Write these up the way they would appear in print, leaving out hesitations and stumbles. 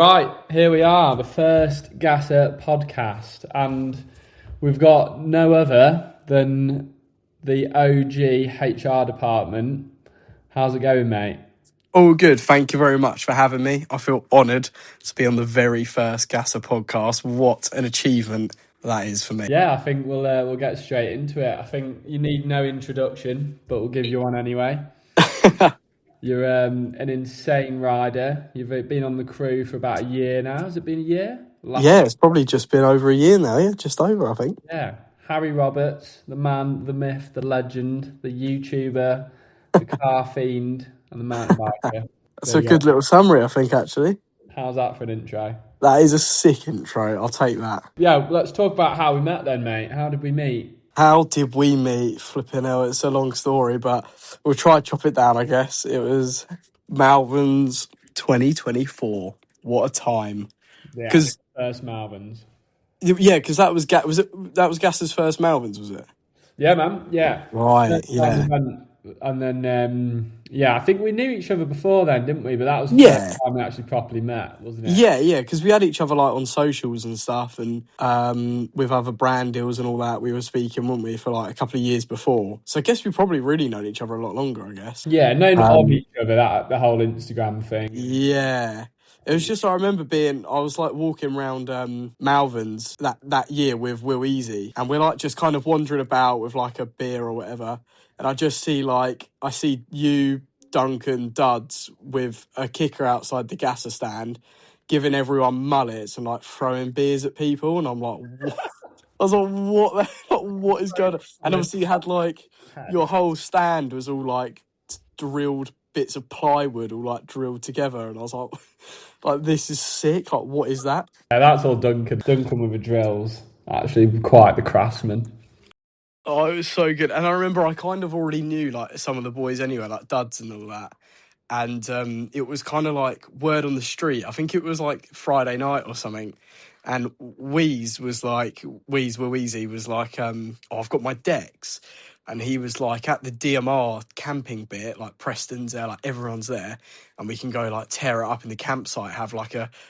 Right, here we are, the first GASSER podcast, and we've got no other than the OG HR department. How's it going, mate? All good. Thank you very much for having me. I feel honoured to be on the very first Gasser podcast. What an achievement that is for me. Yeah, I think we'll get straight into it. I think you need no introduction, but we'll give you one anyway. You're an insane rider. You've been on the crew for about a year now. Has it been a year? Yeah, it's probably just been over a year now. Yeah, just over, I think. Yeah, Harry Roberts, the man, the myth, the legend, the YouTuber, the car fiend, and the mountain biker. That's There a you go. good little summary, I think, actually. How's that for an intro? That is a sick intro. I'll take that. Yeah, let's talk about how we met then, mate. How did we meet? How did we meet? Flipping hell, it's a long story, but we'll try to chop it down, I guess. It was Malvern's 2024. What a time. Yeah, Because, first Malvins. yeah, because that was Gas's first Malvern's, was it? Yeah, man. Yeah. Right, First time we yeah. went, and then yeah, I think we knew each other before then, didn't we? But that was the first Yeah. time we actually properly met, wasn't it? Yeah, because we had each other like on socials and stuff, and with other brand deals and all that, we were speaking, weren't we, for like a couple of years before. So I guess we probably really known each other a lot longer, I guess. Yeah, known of Um, each other. That the whole Instagram thing. yeah, it was just I remember I was like walking around Malvern's that year with Will Easy, and we're like just kind of wandering about with like a beer or whatever, and I see you, Duncan, Duds with a kicker outside the gasser stand, giving everyone mullets and like throwing beers at people, and I'm like, what? I was like, what is going on? And obviously you had like your whole stand was all like drilled bits of plywood all like drilled together, and I was like, like this is sick. Like, what is that? Yeah, that's all Duncan. Duncan with the drills. Actually, quite the craftsman. Oh, it was so good. And I remember I kind of already knew like some of the boys anyway, like Duds and all that. And it was kind of like word on the street. I think it was like Friday night or something. And Wheeze Wheezy was like, oh, I've got my decks. And he was like at the DMR camping bit, like Preston's there, like everyone's there. And we can go like tear it up in the campsite,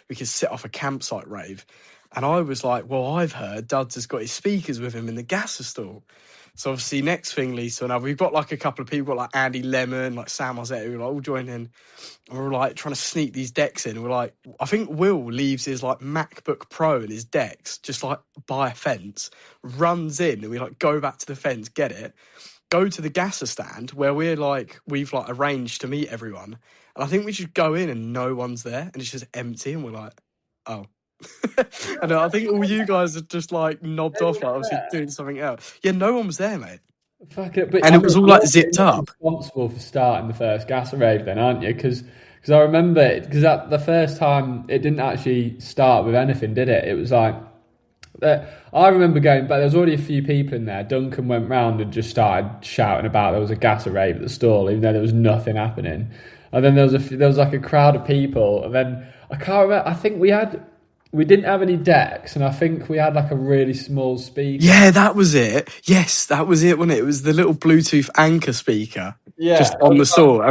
we could set off a campsite rave. And I was like, well, I've heard Duds has got his speakers with him in the gasser stall. So obviously next thing, Lisa, now we've got like a couple of people like Andy Lemon, like Sam Ozette, who are like all joined in. And we're like trying to sneak these decks in. And we're like, I think Will leaves his like MacBook Pro and his decks just like by a fence, runs in, and we like go back to the fence, get it, go to the gasser stand where we've like arranged to meet everyone. And I think we should go in and no one's there and it's just empty. And we're like, oh. And I think all you guys are just like knobbed off, like obviously doing something else. Yeah, no one was there, mate. Fuck it, but And I it mean, was all like you're zipped pretty much up. responsible for starting the first gas rave, then, aren't you? Because I remember because that the first time it didn't actually start with anything, did it? It was like I remember going, but there was already a few people in there. Duncan went round and just started shouting about there was a gas rave at the stall, even though there was nothing happening. And then there was like a crowd of people, and then I can't remember. I think we didn't have any decks, and I think we had like a really small speaker. Yeah, that was it. Yes, that was it, wasn't it? It was the little Bluetooth anchor speaker Yeah, just on the saw.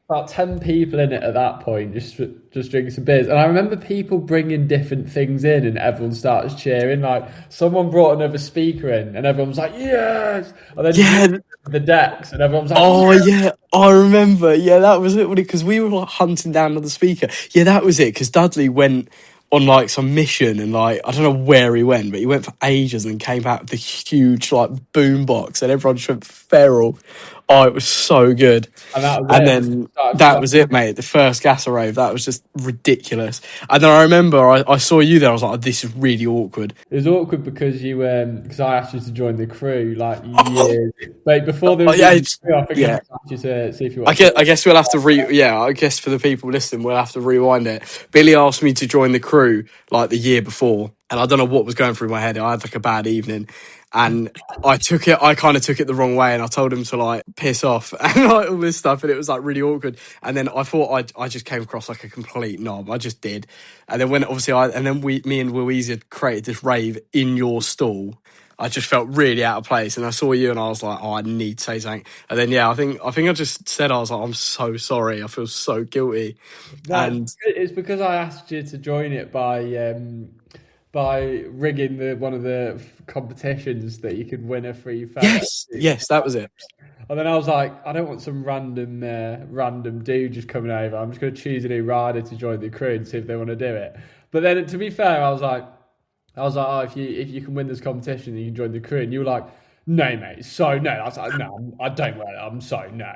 about 10 people in it at that point, just drinking some beers. And I remember people bringing different things in, and everyone started cheering. Like someone brought another speaker in, and everyone was like, "Yes!" And then Yeah. the decks, and everyone was like, Oh, "Yes!" yeah. I remember. Yeah, that was it, because we were like hunting down another speaker. Yeah, that was it, because Dudley went on like some mission and like I don't know where he went, but he went for ages and came back with this huge like boom box and everyone just went feral. Oh, it was so good. And that was And it. then Started that playing. was it, mate. The first Gasser rave, that was just ridiculous. And then I remember I saw you there. I was like, oh, this is really awkward. It was awkward because because I asked you to join the crew like years, but before there Oh, was yeah, even a crew, I think I yeah. just asked you to see if you I wanted guess, to. I guess we'll have to I guess for the people listening, we'll have to rewind it. Billy asked me to join the crew like the year before, and I don't know what was going through my head. I had like a bad evening, and I kind of took it the wrong way, and I told him to like piss off and like all this stuff, and it was like really awkward. And then I thought I just came across like a complete knob. I just did. And then me and Louise had created this rave in your stall. I just felt really out of place, and I saw you, and I was like, "Oh, I need to say something." And then yeah, I think I just said I was like, "I'm so sorry. I feel so guilty." No, And it's because I asked you to join it by rigging one of the competitions that you could win a free photo. yes, yes, that was it. And then I was like, I don't want some random dude just coming over. I'm just going to choose a new rider to join the crew and see if they want to do it. But then, to be fair, I was like, oh, if you can win this competition, you can join the crew. And you were like, no, mate, so no. I was like, no, I don't want it. I'm so no.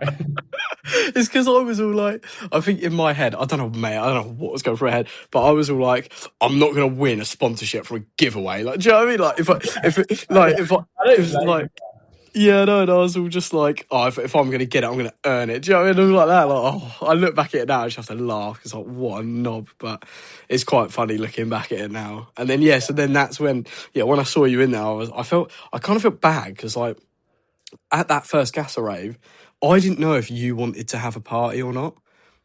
It's because I was all like, I think in my head, I don't know, mate, I don't know what was going through my head, but I was all like, I'm not going to win a sponsorship from a giveaway. Like, do you know what I mean? Like, I don't if blame like, you. yeah, no, and I was all just like, oh, if I'm going to get it, I'm going to earn it. Do you know what I mean? Like that. Like, oh, I look back at it now, I just have to laugh because like, what a knob. But it's quite funny looking back at it now. And then yeah, so then that's when, yeah, when I saw you in there, I kind of felt bad because like at that first Gasser rave, I didn't know if you wanted to have a party or not.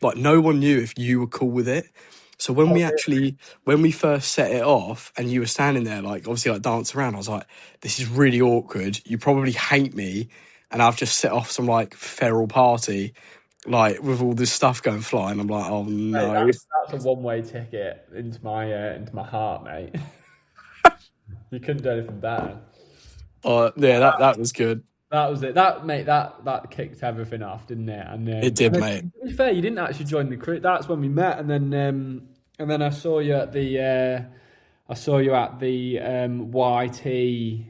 Like no one knew if you were cool with it. So when we first set it off and you were standing there, like obviously like dancing around, I was like, this is really awkward. You probably hate me, and I've just set off some like feral party, like with all this stuff going flying. I'm like, oh Mate, no. that's a one-way ticket into my heart, mate. You couldn't do anything better. Yeah, that was good. That was it. That mate, that kicked everything off, didn't it? It And did, then, mate. to be fair, you didn't actually join the crew. That's when we met, and then I saw you at the YT.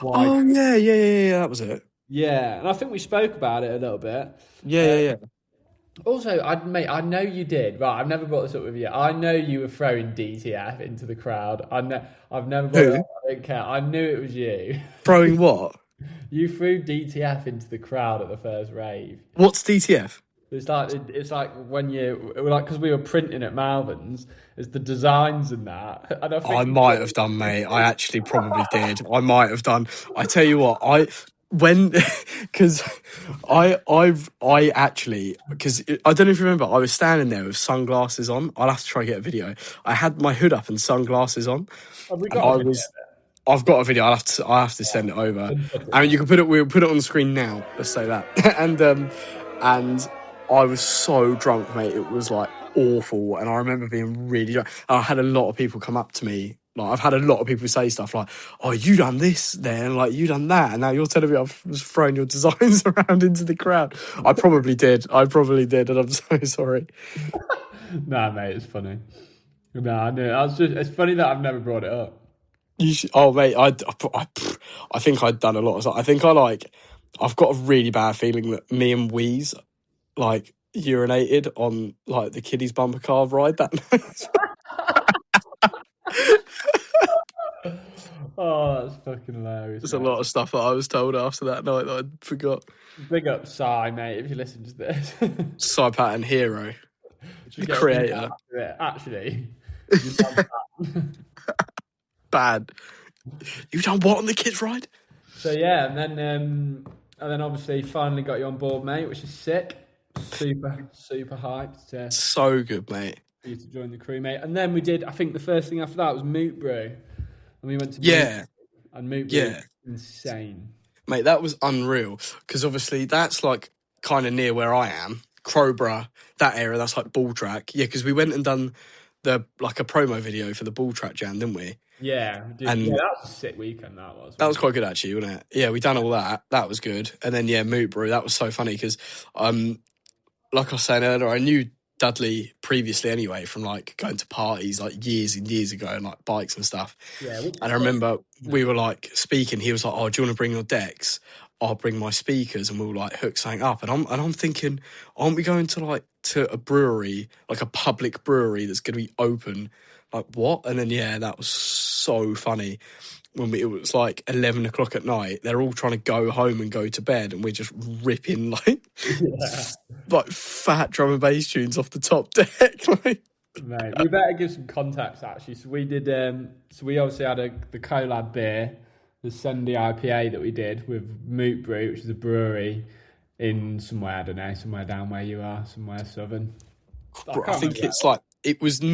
Oh yeah, that was it. Yeah, and I think we spoke about it a little bit. Yeah, Uh, yeah, yeah. Also, I know you did. Right, I've never brought this up with you. I know you were throwing DTF into the crowd. I've never brought it Who? up. I don't care. I knew it was you. Throwing what? You threw DTF into the crowd at the first rave. What's DTF? It's like when because we were printing at Malvin's, it's the designs and that, and I I think might have done, mate. I actually probably did. I might have done. I tell you what, when because I actually because I don't know if you remember, I was standing there with sunglasses on. I'll have to try and get a video. I had my hood up and sunglasses on, have we and got a video? I've got a video. I have to send it over. I mean, you can put it. We'll put it on the screen now. Let's say that. And I was so drunk, mate. It was like awful. And I remember being really drunk. I had a lot of people come up to me. Like I've had a lot of people say stuff like, "Oh, you done this then? Like you done that?" And now you're telling me I was throwing your designs around into the crowd. I probably did. And I'm so sorry. Nah, mate, it's funny. Nah, I knew. It's funny that I've never brought it up. You should, oh mate, I think I'd done a lot of stuff. I think I've got a really bad feeling that me and Wheeze like urinated on like the kiddies bumper car ride that night. Oh, that's fucking hilarious, There's a mate. lot of stuff that I was told after that night that I forgot. Big up, Sai, mate, if you listen to this. Cypat and Hero, Should the get him creator, to it. Actually, you done that. bad. You done what on the kids ride? So yeah, and then obviously finally got you on board, mate, which is sick. Super hyped So good, mate. for you to join the crew, mate. And then we did. I think the first thing after that was Moot Brew, and we went to Moot, Yeah, and Moot Brew yeah, was insane. mate. That was unreal because obviously that's like kind of near where I am, Crowborough, that area. That's like ball track. Yeah, because we went and done the like a promo video for the ball track jam, didn't we? Yeah, dude, yeah, And that was a sick weekend. That was. that was Wasn't quite good actually, wasn't it? Yeah, we done all that. That was good. And then yeah, Moot Brew. That was so funny because like I was saying earlier, I knew Dudley previously anyway from like going to parties like years and years ago and like bikes and stuff. Yeah, which And is I what, remember we were like speaking. He was like, "Oh, do you want to bring your decks? I'll bring my speakers, and we'll like hook something up." And I'm thinking, aren't we going to a brewery, like a public brewery that's going to be open? Like what? And then yeah, that was so funny when it was like 11 o'clock at night. They're all trying to go home and go to bed, and we're just ripping like yeah, like fat drum and bass tunes off the top deck. Like, mate. We better give some context actually. So we did. So we obviously had the collab beer, the Sunday IPA that we did with Moot Brew, which is a brewery in somewhere, I don't know, somewhere down where you are, somewhere southern. I I can't think remember. it's like it was a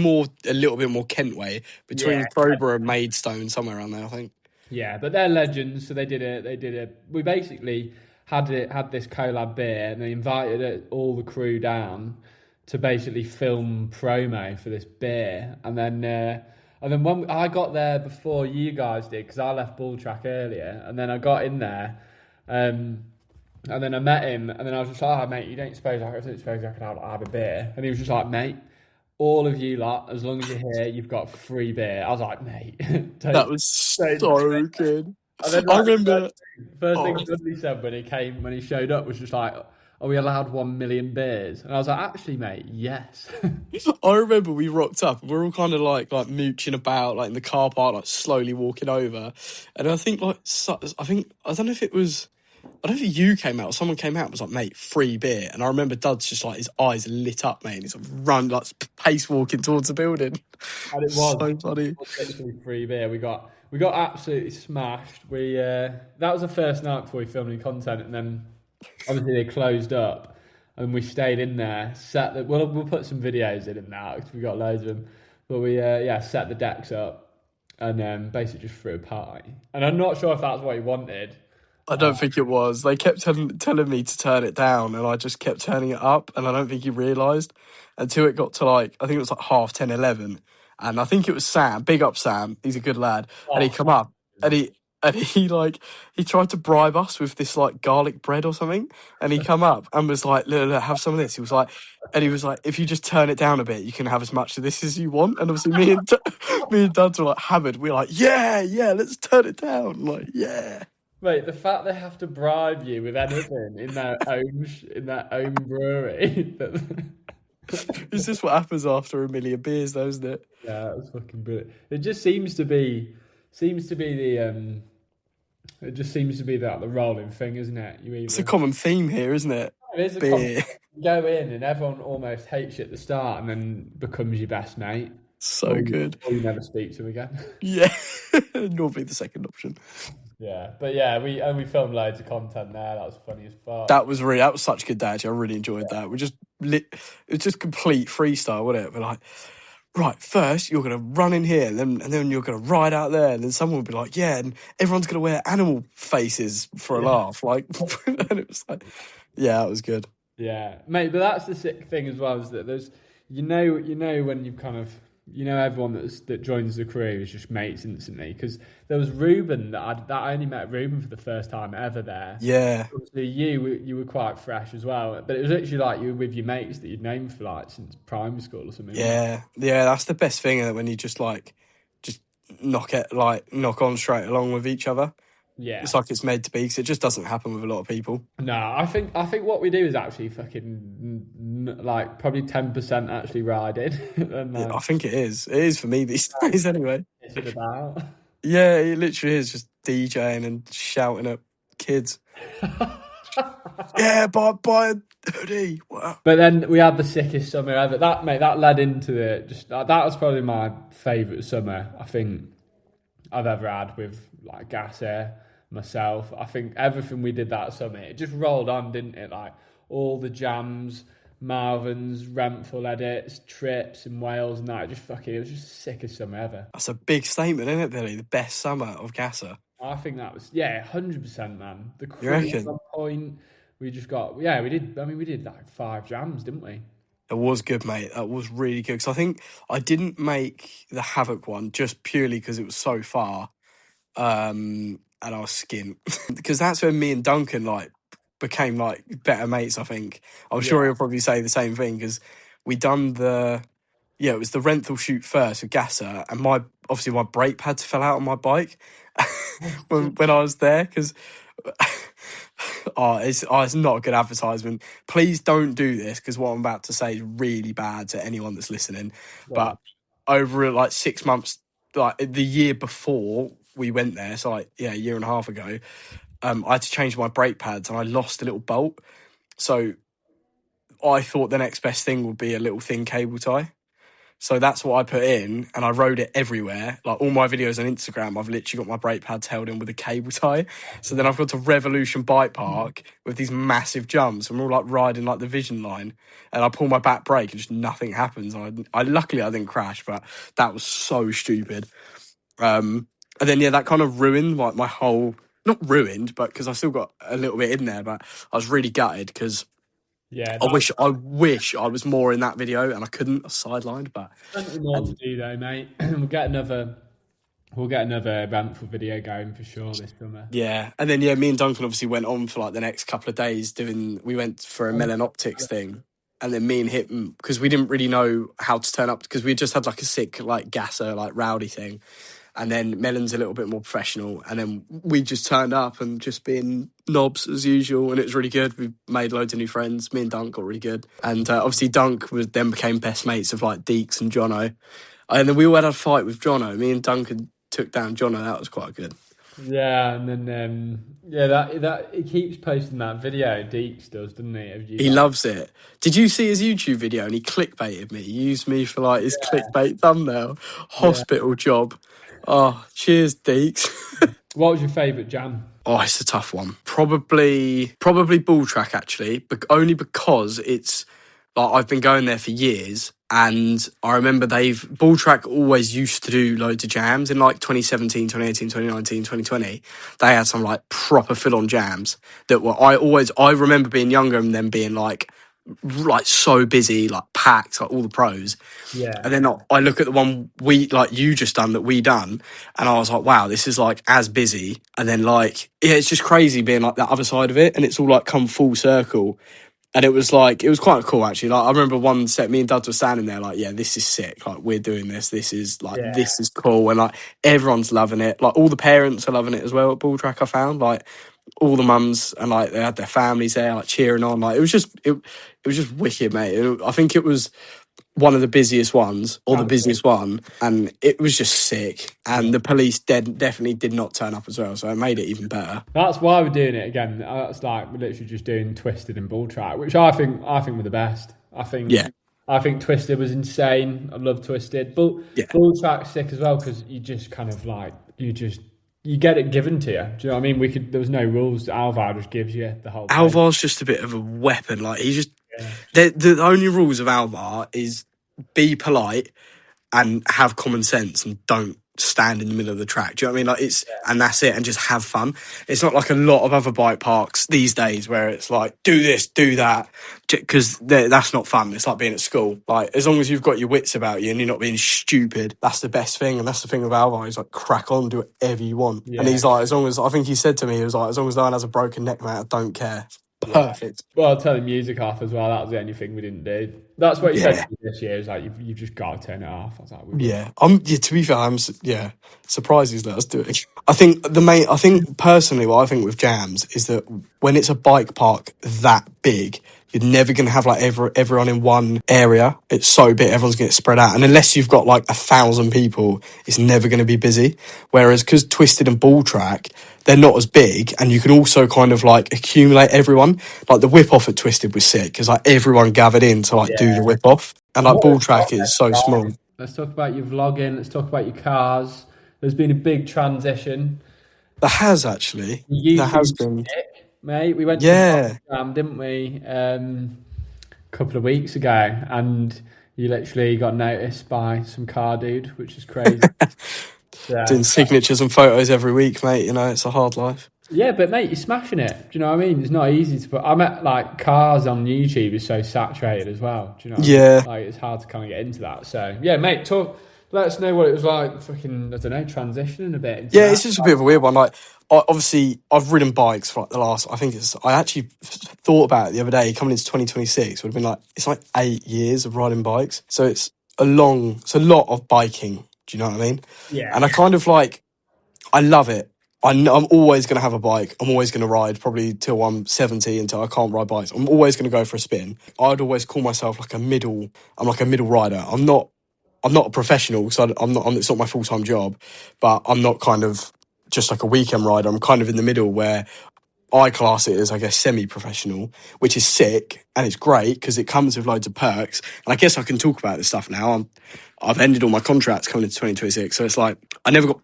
little bit more Kent way Yeah, between Crowborough and Maidstone, somewhere around there. I think. Yeah, but they're legends, so they did it. They did it. We basically had this collab beer, and they invited all the crew down to basically film promo for this beer, and then when I got there before you guys did, because I left Bull Track earlier, and then I got in there, um, and then I met him, and then I was just like, "Oh, mate, I don't suppose I could have a beer?" And he was just like, "Mate, all of you lot, as long as you're here, you've got free beer." I was like, "Mate, That don't, was don't." so good. And then I like remember. first thing Oh, Dudley said when he showed up was just like, "Are we allowed 1 million beers?" And I was like, "Actually, mate, yes." I remember we rocked up and we're all kind of like mooching about like in the car park, like slowly walking over. And I think I don't know if it was, I don't know if you came out or someone came out and was like, mate, free beer. And I remember Dud's just like his eyes lit up, mate. And he's like run like pace walking towards the building. And it So funny. was literally free beer. We got absolutely smashed. We that was the first night before we filmed any content, and then obviously they closed up, and we stayed in there. We'll put some videos in that because we got loads of them. But we yeah, set the decks up and basically just threw a party. And I'm not sure if that's what he wanted. I don't think it was. They kept telling me to turn it down, and I just kept turning it up, and I don't think he realised until it got to like, I think it was like half 10, 11, and I think it was Sam. Big up Sam, he's a good lad, and he Oh, come up and he like he tried to bribe us with this like garlic bread or something, and he come up and was like, look, have some of this. He was like. And he was like, if you just turn it down a bit, you can have as much of this as you want. And obviously, me and Dad were like hammered. We were like, yeah, let's turn it down. Like, yeah. mate, the fact they have to bribe you with anything in their own brewery. Is this what happens after a million beers, though, isn't it? Yeah, that was fucking brilliant. It just seems to be it just seems to be that the rolling thing, isn't it? You It's a either common theme here, isn't it? it is a common Beer. you go in and everyone almost hates you at the start and then becomes your best mate, So good. or you never speak to them again. Yeah. Normally the second option. Yeah, but yeah, we filmed loads of content there. That was funny as fuck. That was such a good day, actually. I really enjoyed that. It was just complete freestyle, wasn't it? We're like, right, first you're gonna run in here, and then you're gonna ride out there, and then someone will be like, yeah, and everyone's gonna wear animal faces for a Yeah. laugh. Like and it was like, yeah, that was good. Yeah, mate. But that's the sick thing as well is that there's, you know when you've kind of, everyone that joins the crew is just mates instantly. Because there was Ruben that I only met Ruben for the first time ever there. Yeah. Obviously, you were quite fresh as well, but it was literally like you were with your mates that you'd known for like since primary school or something. Wasn't Yeah, yeah, that's the best thing, isn't it, when you just like just knock on straight along with each other. it? Yeah. It's like it's meant to be, because it just doesn't happen with a lot of people. No, I think what we do is actually fucking like probably 10% actually riding and Yeah, I think it is. It is for me these days, anyway. pissing about. Yeah, it literally is just DJing and shouting at kids. Yeah, buy a hoodie. Wow. But then we had the sickest summer ever. That led into that was probably my favourite summer I think I've ever had with like GASSER, myself. I think everything we did that summer, it just rolled on, didn't it? Like all the jams, Malvern's, Renfrew edits, trips in Wales and that. It was just the sickest summer ever. That's a big statement, isn't it, Billy? The best summer of Gasser. I think that was 100%, man. The You crew was reckon? on point. We just got we did. I mean, we did like 5 jams, didn't we? It was good, mate. That was really good. Because I think I didn't make the Havoc one just purely because it was so far. And I was skint. Because that's when me and Duncan like became like better mates, I think. I'm Yeah. sure he'll probably say the same thing, because we done it was the Renthal shoot first with Gasser, and obviously my brake pads fell out on my bike when I was there, because it's not a good advertisement. Please don't do this, because what I'm about to say is really bad to anyone that's listening. But over like 6 months, like the year before we went there, so like a year and a half ago, I had to change my brake pads and I lost a little bolt. So I thought the next best thing would be a little thin cable tie. So that's what I put in, and I rode it everywhere. Like all my videos on Instagram, I've literally got my brake pads held in with a cable tie. So then I've got to Revolution Bike Park with these massive jumps, and we're all like riding like the Vision line, and I pull my back brake and just nothing happens. I luckily I didn't crash, but that was so stupid. And then, yeah, that kind of ruined like my whole, not ruined, but because I still got a little bit in there, but I was really gutted because Yeah, I that's wish I was more in that video and I couldn't, I was sidelined, but, plenty more to and do though, mate. We'll get another eventful video going for sure this summer. yeah. And then, yeah, me and Duncan obviously went on for like the next couple of days we went for a Melon Optics thing. And then me and him, because we didn't really know how to turn up, because we just had like a sick, like, gasser, like, rowdy thing. And then Melon's a little bit more professional. And then we just turned up and just being knobs as usual. And it was really good. We made loads of new friends. Me and Dunk got really good. And obviously Dunk then became best mates of like Deeks and Jono. And then we all had a fight with Jono. Me and Duncan took down Jono. That was quite good. Yeah, and then yeah, that he keeps posting that video. Deeks does, doesn't he? Of you He like, loves it. Did you see his YouTube video? And he clickbaited me. He used me for like his clickbait thumbnail. yeah. Hospital job. Oh, cheers, Deeks. What was your favourite jam? Oh, it's a tough one. Probably Ball Track actually, but only because it's like I've been going there for years, and I remember Ball Track always used to do loads of jams in like 2017, 2018, 2019, 2020. They had some like proper full on jams that were I remember being younger and them being like so busy, like packed, like all the pros. Yeah, And then I look at the one we like you just done that we done, and I was like, wow, this is like as busy. And then like, yeah, it's just crazy being like that other side of it, and it's all like come full circle. And it was quite cool actually. Like I remember one set, me and Dad were standing there like, yeah, this is sick. Like we're doing this. yeah, This is cool, and like everyone's loving it. Like all the parents are loving it as well at Ball Track. I found like all the mums and like they had their families there like cheering on. Like it was just wicked, mate. I think it was one of the busiest ones, or the that was it. busiest one, and it was just sick. Yeah. And the police definitely did not turn up as well, so it made it even better. That's why we're doing it again. That's like we're literally just doing Twisted and Bull Track, which I think were the best. Yeah, I think Twisted was insane. I love Twisted, but yeah. Bull Track's sick as well because you just kind of like you get it given to you. Do you know what I mean? There was no rules. Alvar just gives you the whole thing. Alvar's just a bit of a weapon. Like he just Yeah, the only rules of Alvar is be polite and have common sense and don't stand in the middle of the track. Do you know what I mean? And that's it, and just have fun. It's not like a lot of other bike parks these days where it's like, do this, do that, because that's not fun. It's like being at school. Like, as long as you've got your wits about you and you're not being stupid, that's the best thing. And that's the thing with Alvar. He's like, crack on, do whatever you want. And yeah, he's like, I think he said to me, he was like, as long as no one has a broken neck, mate, I don't care. yeah. Perfect. Well, turning music off as well. That was the only thing we didn't do. That's what you said Yeah. to me this year. Is like you've just got to turn it off. I was like, we will. Yeah, to be fair, surprised he's let us do it. I think personally, what I think with jams is that when it's a bike park that big, you're never going to have like everyone in one area. It's so big, everyone's going to get spread out, and unless you've got like 1,000 people, it's never going to be busy. Whereas because Twisted and Ball Track, they're not as big, and you can also kind of like accumulate everyone. Like the whip off at Twisted was sick because like everyone gathered in to like do the whip off, and like Ball Track is so small. Let's talk about your vlogging. Let's talk about your cars. There's been a big transition. There has actually. There has YouTube's been. sick, mate. We went to Yeah. Birmingham, didn't we? A couple of weeks ago, and you literally got noticed by some car dude, which is crazy. Doing Yeah, signatures and photos every week, mate. You know, it's a hard life. yeah, but mate, you're smashing it. Do you know what I mean? It's not easy to put. I met like cars on YouTube is so saturated as well. Do you know what I mean? Yeah. Like it's hard to kind of get into that. So yeah, mate, talk. Let us know what it was like. Fucking, I don't know, transitioning a bit. Into Yeah, that. it's just a bit of a weird one. Like, obviously, I've ridden bikes for like the last, I actually thought about it the other day, coming into 2026, would have been like, it's like 8 years of riding bikes. So it's a lot of biking. Do you know what I mean? Yeah, And I kind of like, I love it. I'm always going to have a bike. I'm always going to ride probably till I'm 70 until I can't ride bikes. I'm always going to go for a spin. I'd always call myself like I'm like a middle rider. I'm not a professional, so it's not my full-time job, but I'm not kind of just like a weekend rider. I'm kind of in the middle where I class it as, I guess, semi-professional, which is sick and it's great because it comes with loads of perks. And I guess I can talk about this stuff now. I've ended all my contracts coming into 2026, so it's like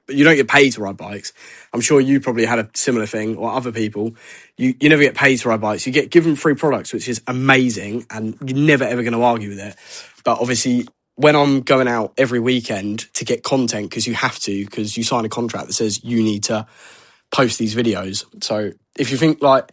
you don't get paid to ride bikes. I'm sure you probably had a similar thing, or other people. You never get paid to ride bikes. You get given free products, which is amazing, and you're never ever going to argue with it. But obviously, when I'm going out every weekend to get content, because you have to, because you sign a contract that says you need to post these videos. So if you think like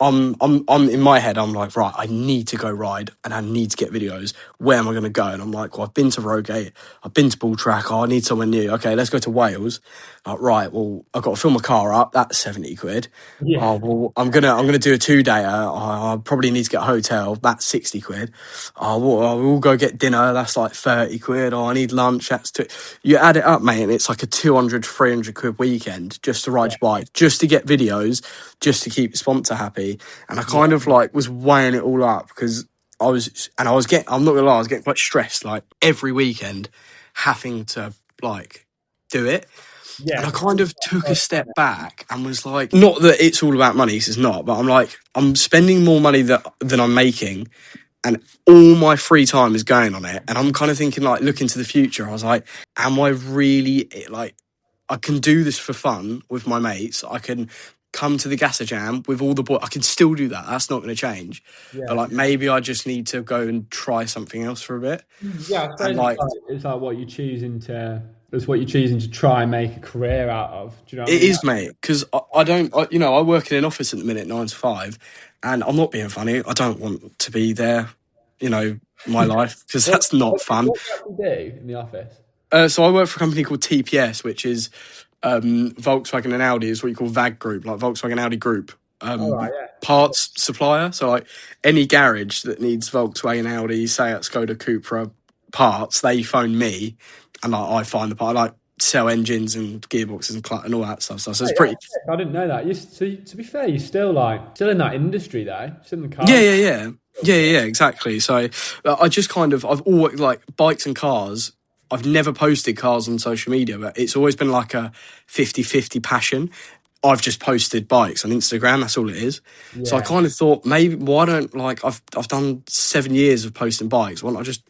I'm in my head, I'm like, right, I need to go ride and I need to get videos. Where am I going to go? And I'm like, well, I've been to Rogate, I've been to Bull Track. Oh, I need somewhere new. Okay, let's go to Wales. Like, right, well, I've got to fill my car up. That's 70 quid. Oh, Yeah. well, I'm gonna do a 2-dayer. I probably need to get a hotel. That's 60 quid. Oh, we'll go get dinner. That's like 30 quid. Oh, I need lunch. That's you add it up, mate, and it's like a 200, 300 quid weekend just to ride your bike, just to get videos, just to keep the sponsor happy. And I kind Yeah. of like was weighing it all up because I'm not gonna lie, I was getting quite stressed like every weekend having to like do it. And Yeah. I kind of took a step back and was like, not that it's all about money, 'cause it's not, but I'm like, I'm spending more money than I'm making, and all my free time is going on it. And I'm kind of thinking, like, look into the future. I was like, am I really like, I can do this for fun with my mates. I can come to the Gasser Jam with all the boys. I can still do that. That's not going to change. But Yeah. like, maybe I just need to go and try something else for a bit. Yeah, I And suppose like, it's like what you're choosing to. It's what you're choosing to try and make a career out of. Do you know what I it mean? is, mate, because I don't, I work in an office at the minute, 9 to 5, and I'm not being funny. I don't want to be there, my life, because What, that's not fun. what do you actually do in the office? So I work for a company called TPS, which is Volkswagen and Audi, is what you call VAG Group, like Volkswagen Audi Group All right, yeah. parts supplier. So like any garage that needs Volkswagen, Audi, Seat, Skoda, Cupra parts, they phone me, and like, I find the part. I like sell engines and gearboxes and all that stuff. So it's Hey, pretty. that's sick. I didn't know that. So to be fair, you're still still in that industry though. Still in the Yeah, car. yeah, yeah. Yeah, yeah, yeah, exactly. So I just kind of, I've always, like, bikes and cars, I've never posted cars on social media, but it's always been like a 50-50 passion. I've just posted bikes on Instagram, that's all it is. So I Yeah, kind of thought, maybe, why don't, like, I've done 7 years of posting bikes. Why don't I just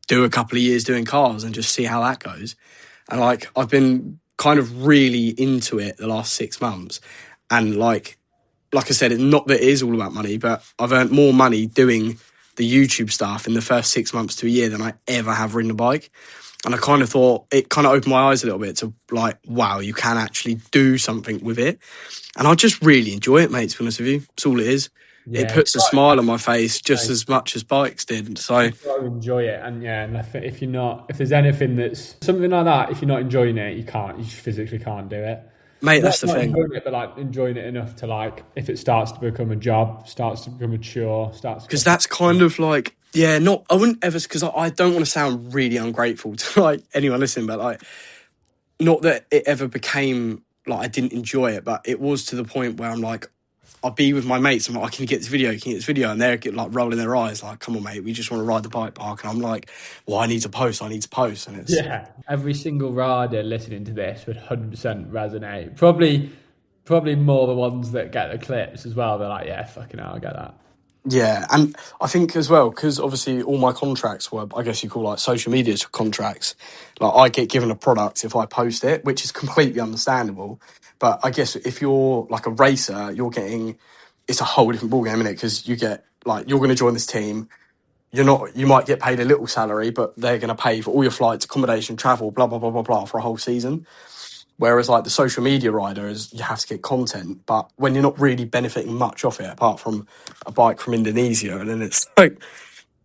do a couple of years doing cars and just see how that goes? And, like, I've been kind of really into it the last 6 months. And, like I said, it's not that it is all about money, but I've earned more money doing the YouTube stuff in the first 6 months to a year than I ever have ridden a bike. And I kind of thought it kind of opened my eyes a little bit to like, wow, you can actually do something with it. And I just really enjoy it, mate, to be honest with you. That's all it is. It yeah. puts a smile on my face just as much as bikes did. So, You've got to enjoy it, and yeah, and if you're not, if there's anything that's something like that, if you're not enjoying it, you just physically can't do it. mate, Not that's the not thing. enjoying it, but like enjoying it enough to like, if it starts to become a job, starts to become a chore, starts to Because become, that's kind of like, yeah, not, I wouldn't ever, because I don't want to sound really ungrateful to like anyone listening, but like, not that it ever became like I didn't enjoy it, but it was to the point where I'm like, I'll be with my mates. I'm like, can you get this video? Can you get this video? And they're like rolling their eyes, like, come on, mate, we just want to ride the bike park. And I'm like, well, I need to post. I need to post. And it's, yeah. Every single rider listening to this would 100% resonate. Probably more the ones that get the clips as well. They're like, yeah, fucking hell, I get that. yeah. And I think as well, because obviously all my contracts were, I guess you call like social media contracts. Like I get given a product if I post it, which is completely understandable. But I guess if you're like a racer, it's a whole different ballgame, isn't it? Because you get like, you're going to join this team. You might get paid a little salary, but they're going to pay for all your flights, accommodation, travel, blah, blah, blah, blah, blah, for a whole season. Whereas like the social media rider is you have to get content, but when you're not really benefiting much off it, apart from a bike from Indonesia, and then it's like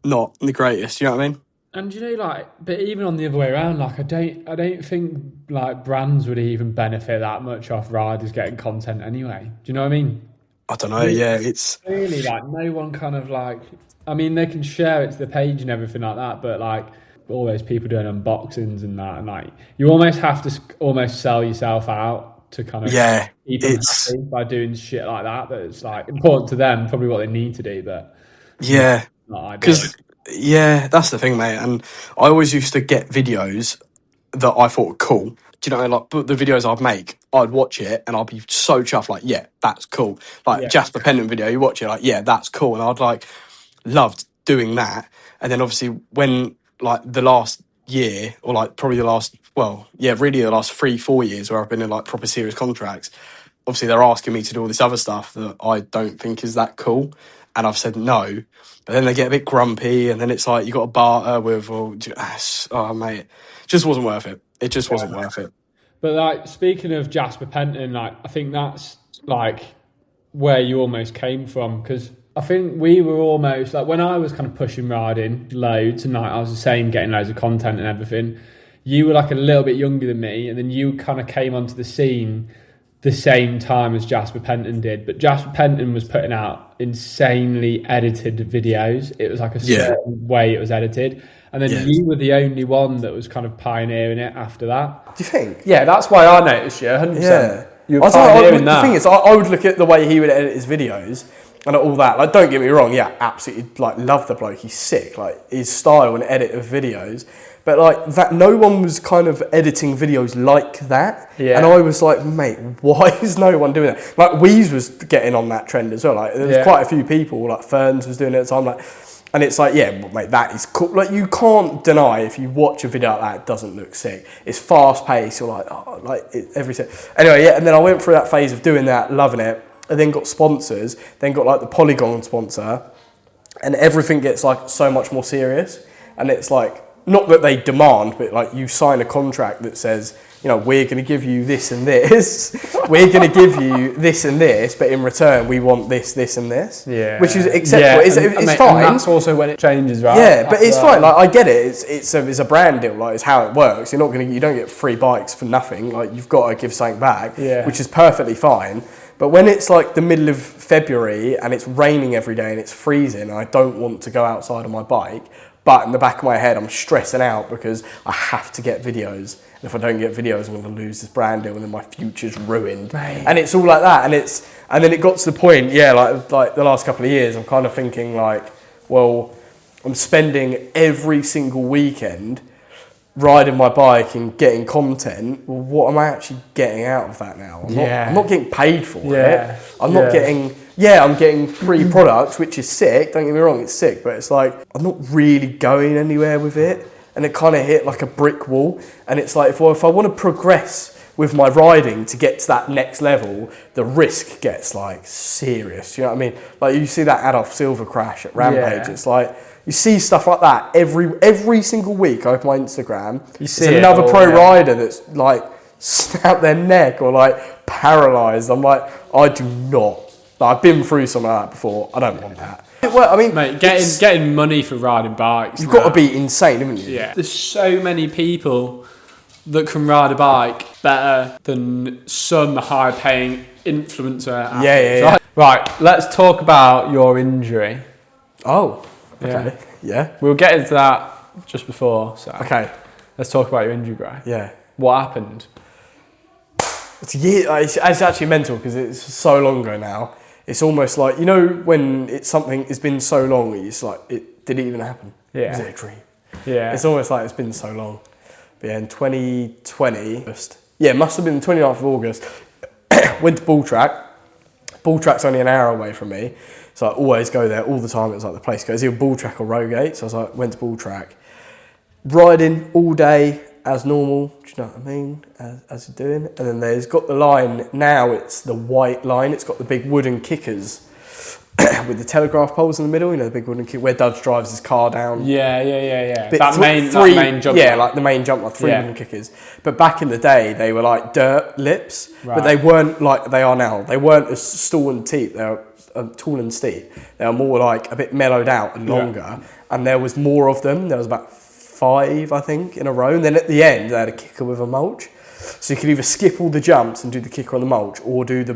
not the greatest, you know what I mean? And you know, like, but even on the other way around, like, I don't think like brands would even benefit that much off riders getting content anyway. Do you know what I mean? I don't know, yeah, it's, Really, like, no one kind of like. I mean, they can share it to the page and everything like that, but like all those people doing unboxings and that, and like you almost have to almost sell yourself out to kind of yeah, keep them it's, happy by doing shit like that. But it's like important to them, probably what they need to do, but yeah, not ideal. because, yeah, that's the thing, mate. And I always used to get videos that I thought were cool. Do you know, like the videos I'd make, I'd watch it and I'd be so chuffed, like, yeah, that's cool. Like Yeah, Jasper Pendant video, you watch it, like, yeah, that's cool. And I'd like loved doing that. And then obviously when like the last year, or like probably the last, well, yeah, really the last 3-4 years where I've been in like proper serious contracts, obviously they're asking me to do all this other stuff that I don't think is that cool. and I've said no, but then they get a bit grumpy, and then it's like you got to barter with, oh mate, just wasn't worth it. It just wasn't worth it. But like speaking of Jasper Penton, like I think that's like where you almost came from, because I think we were almost like, when I was kind of pushing riding loads and like I was the same, getting loads of content and everything, you were like a little bit younger than me, and then you kind of came onto the scene the same time as Jasper Penton did. But Jasper Penton was putting out insanely edited videos. It was like a certain way it was edited. And then you were the only one that was kind of pioneering it after that. Do you think? Yeah, that's why I noticed you, 100%. Yeah. You were pioneering that. The thing is, I would look at the way he would edit his videos and all that. Like, don't get me wrong, yeah, absolutely, like, love the bloke. He's sick. Like, his style and edit of videos. But, like, that no one was kind of editing videos like that. Yeah. And I was like, mate, why is no one doing that? Like, Wheeze was getting on that trend as well. Like, there was quite a few people, like, Ferns was doing it at the time, like... And it's like, yeah, mate, that is cool. Like, you can't deny, if you watch a video like that, it doesn't look sick. It's fast paced. You're like, oh, like everything. Anyway, yeah. And then I went through that phase of doing that, loving it, and then got sponsors. Then got like the Polygon sponsor, and everything gets like so much more serious. And it's like, not that they demand, but like you sign a contract that says, you know, we're going to give you this and this. We're going to give you this and this, but in return, we want this, this, and this. Yeah. Which is acceptable. Yeah. It's fine. And that's also when it changes, right? Yeah, but it's fine. Like, I get it. It's a brand deal. Like, it's how it works. You don't get free bikes for nothing. Like, you've got to give something back, which is perfectly fine. But when it's like the middle of February and it's raining every day and it's freezing, and I don't want to go outside on my bike, but in the back of my head, I'm stressing out because I have to get videos. And if I don't get videos, I'm going to lose this brand deal, and then my future's ruined. Right. And it's all like that. And then it got to the point, like the last couple of years, I'm kind of thinking like, well, I'm spending every single weekend riding my bike and getting content. Well, what am I actually getting out of that now? I'm not getting paid for it. I'm not getting... Yeah, I'm getting free products, which is sick. Don't get me wrong, it's sick. But it's like, I'm not really going anywhere with it. And it kind of hit like a brick wall. And it's like, if I want to progress with my riding to get to that next level, the risk gets like serious. You know what I mean? Like, you see that Adolf Silver crash at Rampage. It's like, you see stuff like that every single week. I open my Instagram. You see another pro rider that's like snapped their neck or like paralysed. I'm like, I do not. I've been through something like that before. I don't want that. Well, I mean, mate, getting money for riding bikes, you've got to be insane, haven't you? Yeah. There's so many people that can ride a bike better than some high-paying influencer. Yeah. Right, let's talk about your injury. Oh, okay. Yeah. We'll get into that just before. So okay. Let's talk about your injury, bro. Yeah. What happened? It's actually mental because it's so long ago now. It's almost like, you know, when it's something has been so long, it's like, did it even happen? Yeah. Was it a dream? Yeah. It's almost like it's been so long. But yeah, in 2020, it must have been the 29th of August, went to Bull Track. Bull Track's only an hour away from me, so I always go there all the time. It was like the place to go. It's either Bull Track or Rowgate, so I was like, went to Bull Track. Riding all day as normal, do you know what I mean, as you're doing. And then there's got the line, now it's the white line, it's got the big wooden kickers with the telegraph poles in the middle, you know, the big wooden kick, where Dudge drives his car down. Yeah. That main jump. Yeah, like the main jump, like three wooden kickers. But back in the day, they were like dirt lips, but they weren't like they are now. They weren't as tall and steep, they were tall and steep. They were more like a bit mellowed out and longer, and there was more of them. There was about 5, I think, in a row. And then at the end, they had a kicker with a mulch. So you could either skip all the jumps and do the kicker on the mulch or do the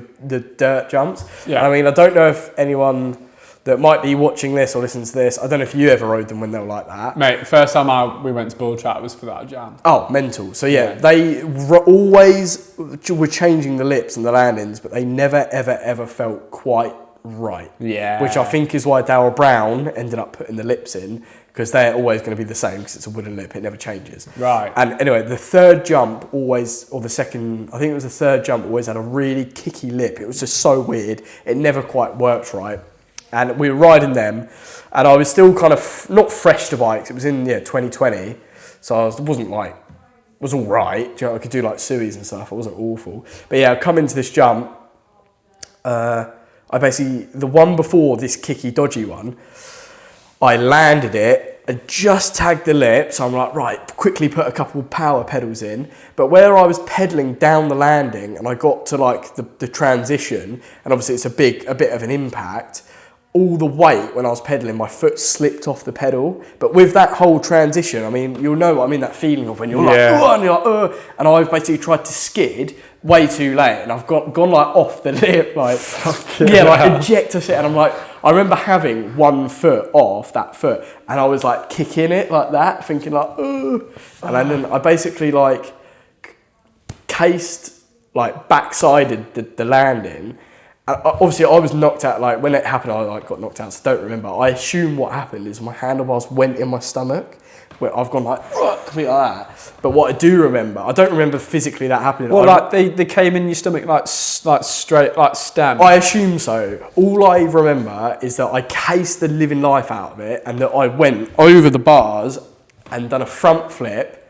dirt jumps. Yeah. And I mean, I don't know if anyone that might be watching this or listening to this, I don't know if you ever rode them when they were like that. Mate, the first time we went to Bull Track was for that jam. Oh, mental. So they always were changing the lips and the landings, but they never, ever, ever felt quite right. Yeah. Which I think is why Darryl Brown ended up putting the lips in, because they're always going to be the same because it's a wooden lip, it never changes. Right. And anyway, the third jump always, or the second, I think it was the third jump, always had a really kicky lip. It was just so weird. It never quite worked right. And we were riding them, and I was still kind of, not fresh to bikes, it was in 2020, so I wasn't like, it was all right. Do you know, I could do like suies and stuff, it wasn't awful. But yeah, I come into this jump, I basically, the one before this kicky dodgy one, I landed it, I just tagged the lip, so I'm like, right, quickly put a couple of power pedals in. But where I was pedaling down the landing and I got to like the transition, and obviously it's a bit of an impact, all the weight when I was pedaling, my foot slipped off the pedal. But with that whole transition, I mean, you'll know what I mean, that feeling of when you're like, oh, and you're like, and I've basically tried to skid way too late, and I've gone like off the lip, like, like ejector set, and I'm like, I remember having one foot off that foot, and I was like kicking it like that, thinking like, oh, and then I basically like cased, like backsided the landing. Obviously, I was knocked out. Like when it happened, I like got knocked out. So don't remember. I assume what happened is my handlebars went in my stomach, where I've gone like completely like that. But what I do remember, I don't remember physically that happening. Well, like they came in your stomach like straight, like stem. I assume so. All I remember is that I cased the living life out of it, and that I went over the bars and done a front flip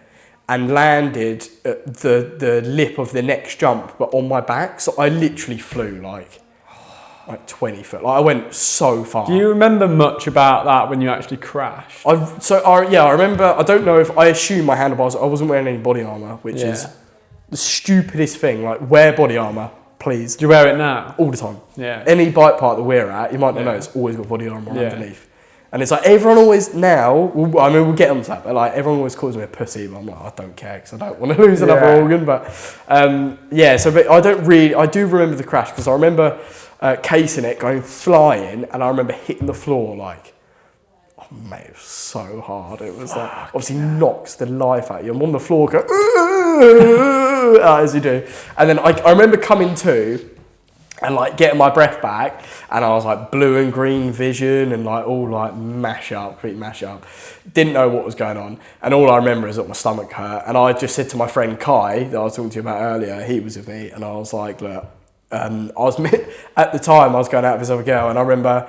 and landed at the lip of the next jump, but on my back. So I literally flew like 20 foot. Like I went so far. Do you remember much about that when you actually crashed? I remember. I don't know if I assume my handlebars. I wasn't wearing any body armor, which is the stupidest thing. Like wear body armor, please. Do you wear it now? All the time. Yeah. Any bike park that we're at, you might not know, it's always got body armor underneath. And it's like everyone always now. I mean, we'll get onto that, but like everyone always calls me a pussy. But I'm like, I don't care because I don't want to lose another organ. But so but I don't really. I do remember the crash because I remember casing it, going flying, and I remember hitting the floor like, oh mate, it was so hard. It was like obviously knocks the life out of you. I'm on the floor going as you do, and then I remember coming to. And like getting my breath back, and I was like blue and green vision, and like all like complete mash up. Didn't know what was going on, and all I remember is that my stomach hurt. And I just said to my friend Kai that I was talking to you about earlier, he was with me, and I was like, look, at the time I was going out with this other girl, and I remember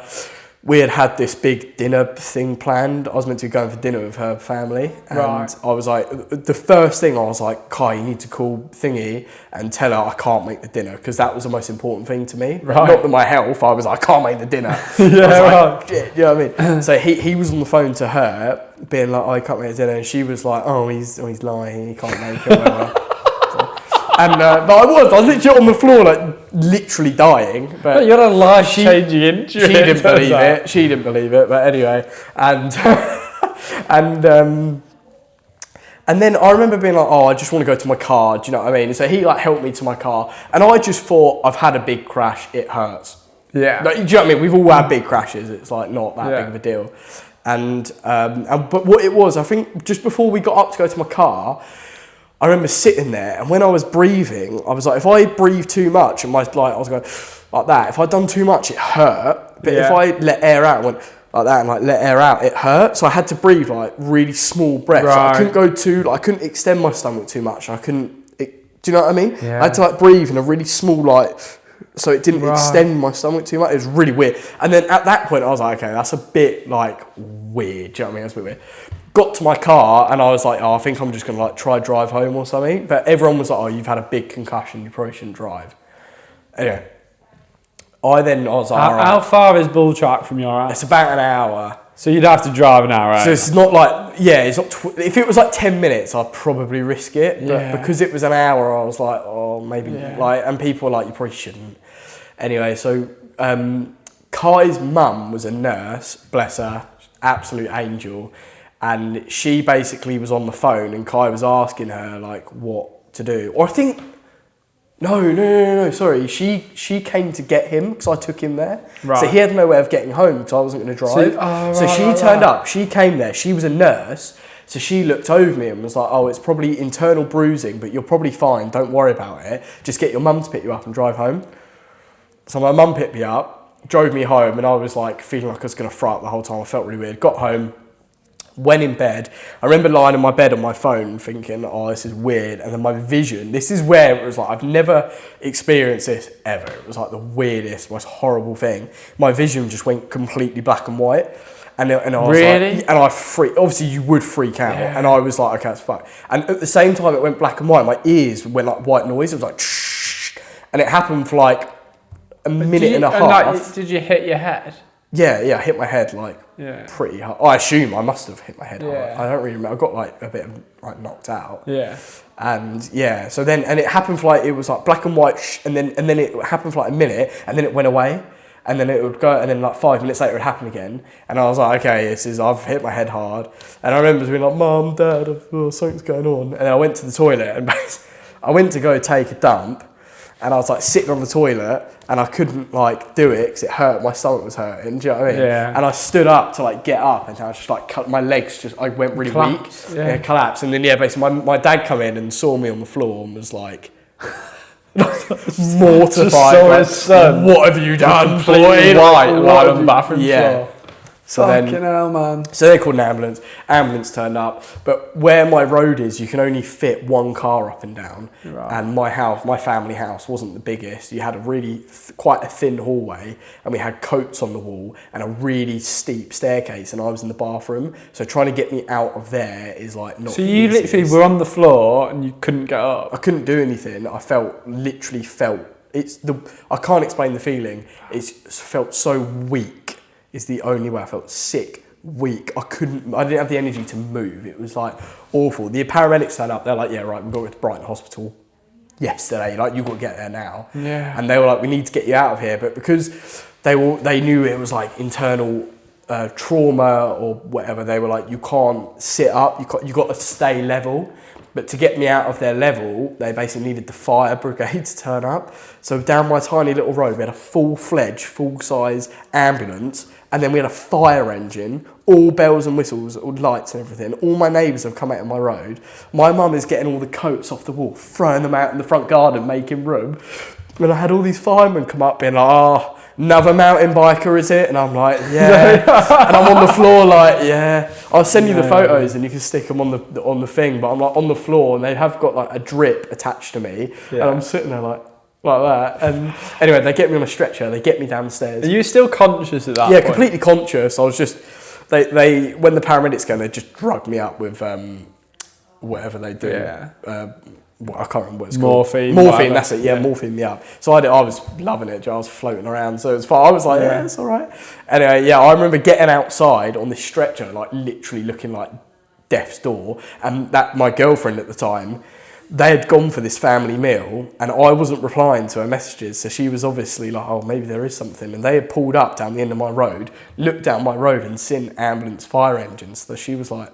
we had this big dinner thing planned. I was meant to be going for dinner with her family, and I was like, the first thing I was like, Kai, you need to call Thingy and tell her I can't make the dinner, because that was the most important thing to me. Right. Not that my health, I was like, I can't make the dinner. Shit, you know what I mean? So he was on the phone to her, being like, oh, I can't make the dinner, and she was like, oh, he's lying, he can't make it, whatever. And but I was literally on the floor, like literally dying. But you had a life-changing injury. She didn't believe it. But anyway, and and then I remember being like, oh, I just want to go to my car. Do you know what I mean? And so he like helped me to my car, and I just thought, I've had a big crash. It hurts. Yeah. Like, do you know what I mean? We've all had big crashes. It's like not that big of a deal. And but what it was, I think just before we got up to go to my car, I remember sitting there, and when I was breathing, I was like, if I breathe too much, and I was going like that, if I'd done too much, it hurt. But if I let air out and went like that and like let air out, it hurt. So I had to breathe like really small breaths. Right. So I couldn't go too, like, I couldn't extend my stomach too much. Do you know what I mean? Yeah. I had to like breathe in a really small, like, so it didn't extend my stomach too much. It was really weird. And then at that point, I was like, okay, that's a bit like weird. Do you know what I mean? That's a bit weird. Got to my car, and I was like, oh, I think I'm just going to like try drive home or something. But everyone was like, oh, you've had a big concussion, you probably shouldn't drive. Anyway, I was like, how far is Bulltrack from your house? It's about an hour. So you'd have to drive an hour, right? So it's not like, it's not, if it was like 10 minutes, I'd probably risk it. But because it was an hour, I was like, oh, maybe, like, and people were like, you probably shouldn't. Anyway, so Kai's mum was a nurse, bless her, absolute angel. And she basically was on the phone, and Kai was asking her like what to do. Or I think, no, sorry. She came to get him because I took him there. Right. So he had no way of getting home because I wasn't going to drive. So she turned up. She came there. She was a nurse. So she looked over me and was like, oh, it's probably internal bruising, but you're probably fine. Don't worry about it. Just get your mum to pick you up and drive home. So my mum picked me up, drove me home, and I was like feeling like I was going to throw up the whole time. I felt really weird. Got home. Went in bed. I remember lying in my bed on my phone thinking, oh, this is weird. And then my vision, this is where it was like, I've never experienced this ever. It was like the weirdest, most horrible thing. My vision just went completely black and white. And I was like, and I obviously you would freak out. Yeah. And I was like, okay, that's fuck. And at the same time it went black and white, my ears went like white noise. It was like, and it happened for like a minute and a half. Did you hit your head? Yeah, I hit my head pretty hard. I assume I must have hit my head hard. I don't really remember. I got like a bit of like knocked out. Yeah. And so then it happened for like, it was like black and white, and then it happened for like a minute, and then it went away, and then it would go, and then like 5 minutes later it would happen again, and I was like, okay, I've hit my head hard, and I remember being like, Mum, Dad, something's going on, and then I went to the toilet, and I went to go take a dump, and I was like sitting on the toilet, and I couldn't like do it because it hurt. My stomach was hurting. Do you know what I mean? Yeah. And I stood up to like get up, and I was just like my legs I went really weak. Yeah. Collapsed. And then basically my dad come in and saw me on the floor and was like mortified. Just saw his son. What have you done, Completely boy? white, lying on the bathroom floor. So Fucking hell, man. So they called an ambulance. Ambulance turned up, but where my road is, you can only fit one car up and down. Right. And my family house wasn't the biggest. You had a really quite a thin hallway, and we had coats on the wall and a really steep staircase. And I was in the bathroom, so trying to get me out of there is like not. So you easy. literally were on the floor and you couldn't get up. I couldn't do anything. I literally felt. I can't explain the feeling. It felt so weak. Is the only way. I felt sick, weak. I didn't have the energy to move. It was like awful. The paramedics turned up. They're like, yeah, right, we've got to go to Brighton Hospital yesterday. Like, you've got to get there now. Yeah. And they were like, we need to get you out of here. But because they knew it was like internal trauma or whatever, they were like, you can't sit up. You got to stay level. But to get me out of their level, they basically needed the fire brigade to turn up. So down my tiny little road, we had a full-fledged, full-size ambulance, and then we had a fire engine, all bells and whistles, all lights and everything. All my neighbours have come out on my road. My mum is getting all the coats off the wall, throwing them out in the front garden, making room. And I had all these firemen come up being like, another mountain biker, is it? And I'm like, yeah. And I'm on the floor like, yeah. I'll send you the photos and you can stick them on the thing. But I'm like on the floor, and they have got like a drip attached to me. Yeah. And I'm sitting there like that. And anyway, they get me on a stretcher. They get me downstairs. Are you still conscious at that point? Yeah, completely conscious. I was just, they when the paramedics came, they just drugged me up with whatever they do. Yeah. I can't remember what it's morphine, called. Morphine, that's it. Yeah, morphine me up. So I was loving it. I was floating around, so it was fine. I was like, yeah, it's all right. Anyway, yeah, I remember getting outside on this stretcher, like literally looking like death's door, and that my girlfriend at the time, they had gone for this family meal, and I wasn't replying to her messages, so she was obviously like, oh, maybe there is something. And they had pulled up down the end of my road, looked down my road, and seen ambulance, fire engines. So she was like,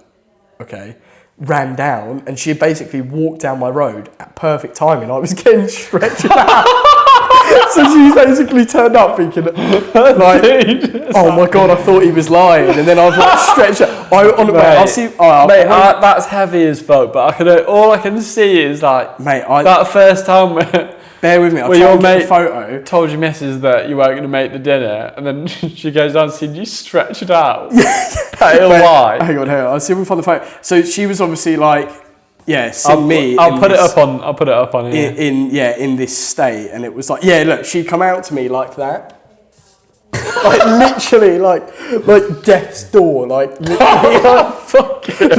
okay. Ran down, and she basically walked down my road at perfect timing. I was getting stretched out. So she basically turned up thinking, like, oh my God, I thought he was lying. And then I was like, stretched out. I'll see. That's heavy as fuck, but all I can see is like, that first time bear with me, I'll your mate a photo. Told your missus that you weren't going to make the dinner, and then she goes down and sees you stretched out. Pale white. Hang on. I'll see if we can find the photo. So she was obviously like, yeah, I'll put it up on here. In this state, and it was like, yeah, look, she come out to me like that. Like literally like death's door, like literally like fucking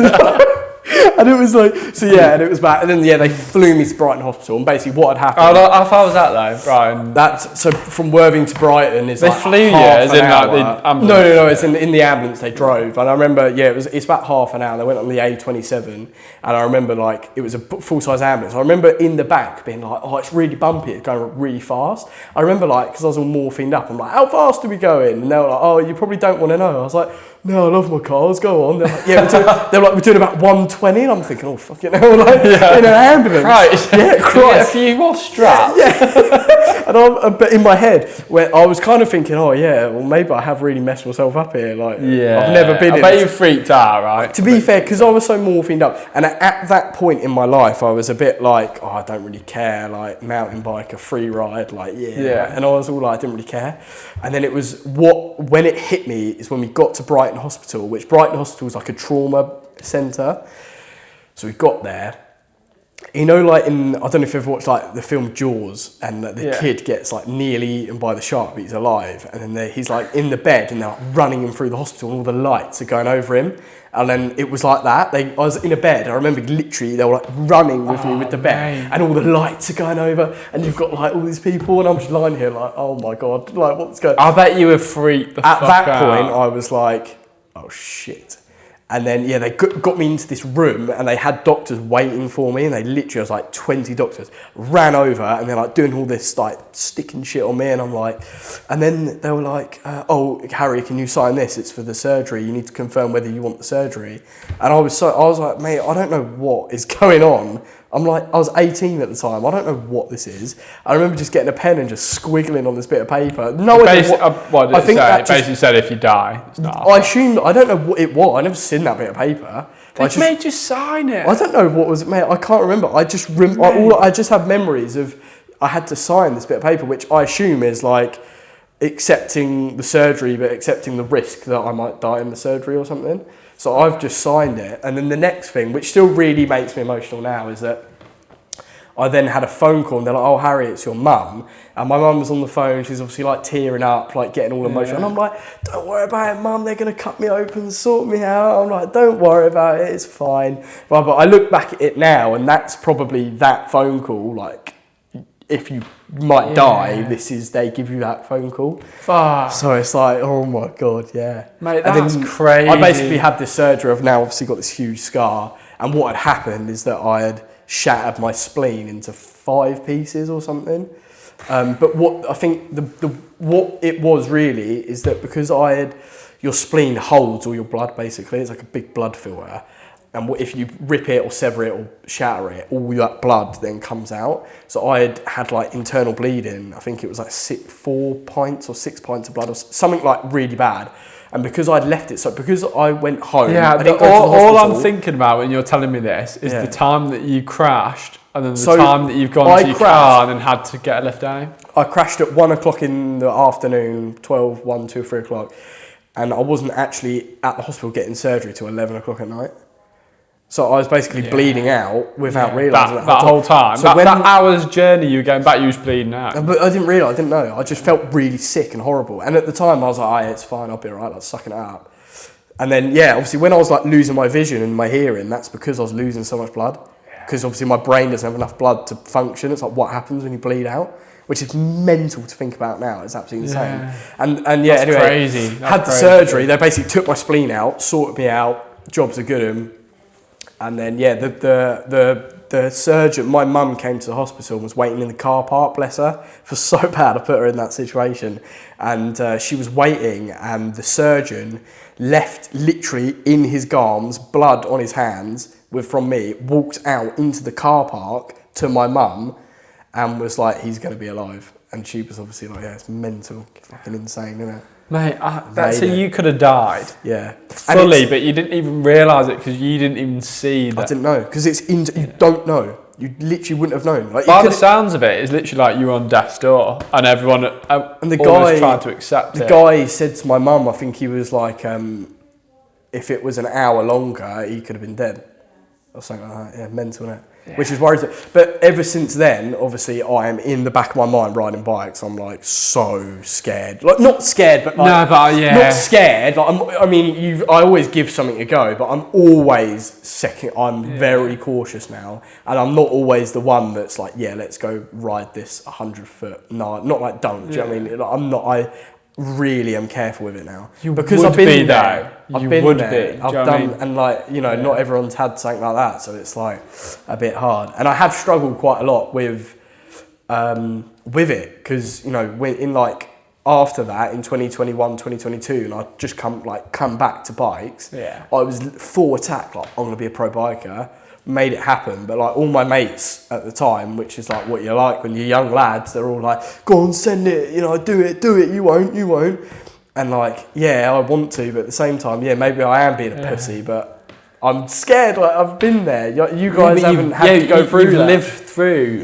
and it was like, so yeah, and it was bad. And then, yeah, they flew me to Brighton Hospital, and basically what had happened... How far was that, though, Brighton? So from Worthing to Brighton is they like flew you, half as an in, hour. like, the ambulance? No, it's in the ambulance they drove. And I remember, yeah, it's about half an hour. They went on the A27, and I remember, like, it was a full-size ambulance. I remember in the back being like, oh, it's really bumpy, it's going really fast. I remember, like, because I was all morphined up, I'm like, how fast are we going? And they were like, oh, you probably don't want to know. I was like, no, I love my cars, go on. They're like, yeah, we're doing about 120, and I'm thinking, oh, fucking hell, like, in an ambulance. Christ. Yeah, Christ. A few more straps. Yeah. And but in my head, where I was kind of thinking, oh, yeah, well, maybe I have really messed myself up here. Like, yeah. I've never been I bet you freaked out, right? To be fair, because I was so morphined up, and at that point in my life, I was a bit like, oh, I don't really care, like, mountain bike, a free ride, like, yeah. And I was all like, I didn't really care. And then it was when it hit me is when we got to Brighton Hospital, which Brighton Hospital is like a trauma centre. So we got there, you know, like I don't know if you've ever watched like the film Jaws, and the kid gets like nearly eaten by the shark, but he's alive, and then he's like in the bed, and they're like running him through the hospital, and all the lights are going over him, and then it was like that. I was in a bed. I remember literally they were like running with me with the bed, and all the lights are going over, and you've got like all these people, and I'm just lying here like, oh my god, like what's going? I bet you were freaked the fuck out. At that point, I was like, oh shit. And then, they got me into this room, and they had doctors waiting for me, and they literally, was like 20 doctors, ran over, and they're like doing all this, like sticking shit on me, and I'm like, and then they were like, oh, Harry, can you sign this? It's for the surgery. You need to confirm whether you want the surgery. And I was like, mate, I don't know what is going on. I was 18 at the time. I don't know what this is. I remember just getting a pen and just squiggling on this bit of paper. No idea what did it say? It basically said if you die, it's not. I assumed, I don't know what it was. I never seen that bit of paper. They made you sign it. I don't know what was, mate. I can't remember. I just I just have memories of I had to sign this bit of paper, which I assume is like accepting the surgery, but accepting the risk that I might die in the surgery or something. So I've just signed it. And then the next thing, which still really makes me emotional now, is that I then had a phone call, and they're like, oh, Harry, it's your mum. And my mum was on the phone. She's obviously like tearing up, like getting all emotional. And I'm like, don't worry about it, mum. They're going to cut me open, sort me out. I'm like, don't worry about it. It's fine. But I look back at it now, and that's probably that phone call. Like, if you might die, they give you that phone call. Fuck. So it's like, oh my God, yeah. Mate, that's crazy. I basically had this surgery. I've now obviously got this huge scar. And what had happened is that I had shattered my spleen into 5 pieces or something. But what I think what it was really is that because your spleen holds all your blood basically. It's like a big blood filter. And if you rip it or sever it or shatter it, all that blood then comes out. So I had like internal bleeding. I think it was like 4 pints or 6 pints of blood or something like really bad. And because I'd left it, so because I went home, I didn't go to the hospital. All I'm thinking about when you're telling me this is the time that you crashed, and then the time that you've gone to your car and then had to get a lift down. I crashed at 1 o'clock in the afternoon, 12, 1, 2, 3 o'clock, and I wasn't actually at the hospital getting surgery till 11 o'clock at night. So I was basically bleeding out without realising that whole time. So that hour's journey you were going back, you was bleeding out. But I didn't realise, I didn't know. I just felt really sick and horrible. And at the time I was like, it's fine, I'll be alright, like sucking it up. And then, obviously when I was like losing my vision and my hearing, that's because I was losing so much blood. Because obviously my brain doesn't have enough blood to function. It's like what happens when you bleed out, which is mental to think about now. It's absolutely insane. And that's anyway, crazy. Had the surgery. They basically took my spleen out, sorted me out, jobs are good. And then, the surgeon, my mum came to the hospital and was waiting in the car park, bless her. It was so bad, I put her in that situation. And she was waiting, and the surgeon left literally in his arms, blood on his hands from me, walked out into the car park to my mum and was like, he's going to be alive. And she was obviously like, it's mental, fucking insane, isn't it? Mate, so you could have died. Yeah. Fully, but you didn't even realise it because you didn't even see that. I didn't know, because you don't know. You literally wouldn't have known. Like, by the sounds of it, it's literally like you were on death's door and everyone and the guy tried to accept it. The guy said to my mum, I think he was like, if it was an hour longer, he could have been dead. Or something like that. Yeah, mental, innit? Yeah. Which is worrisome. But ever since then, obviously, I am in the back of my mind riding bikes. I'm like so scared. Like not scared, but like, not scared. Like I always give something a go, but I'm always second. I'm very cautious now, and I'm not always the one that's like, let's go ride this 100-foot. No, not like don't. Do you know what I mean? Like, I'm not. I really am careful with it now because I've been there. I've been there. I've done, and like not everyone's had something like that, so it's like a bit hard. And I have struggled quite a lot with it because in like after that in 2021, 2022, and I just come back to bikes. I was full attack. Like I'm gonna be a pro biker. Made it happen, but like all my mates at the time, which is like what you're like when you're young lads, they're all like, go on, send it, do it, you won't. And like, I want to, but at the same time, maybe I am being a pussy, but I'm scared. Like I've been there. You guys haven't had to go through that. Lived through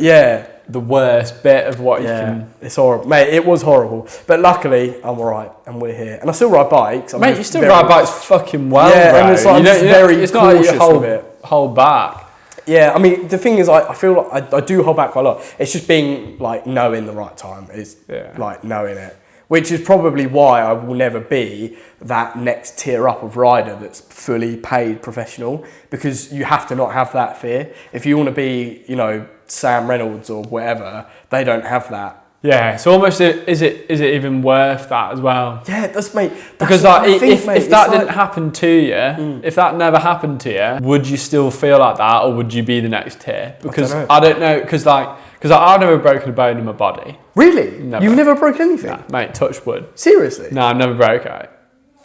the worst bit of what you can. It's horrible, mate. It was horrible, but luckily I'm alright, and we're here, and I still ride bikes. Mate, you still ride bikes fucking well, bro. And it's like it's not like you hold back. Yeah, I mean, the thing is, I feel like I do hold back quite a lot. It's just being like knowing the right time is like knowing it, which is probably why I will never be that next tier up of rider that's fully paid professional, because you have to not have that fear. If you want to be, you know, Sam Reynolds or whatever, they don't have that. Yeah, it's almost, is it even worth that as well? Yeah, that's, mate. Because like, if that didn't happen to you, if that never happened to you, would you still feel like that, or would you be the next tier? Because I don't know, because I've never broken a bone in my body. Really? Never. You've never broken anything? Nah, mate, touch wood. Seriously? No, I've never broke it.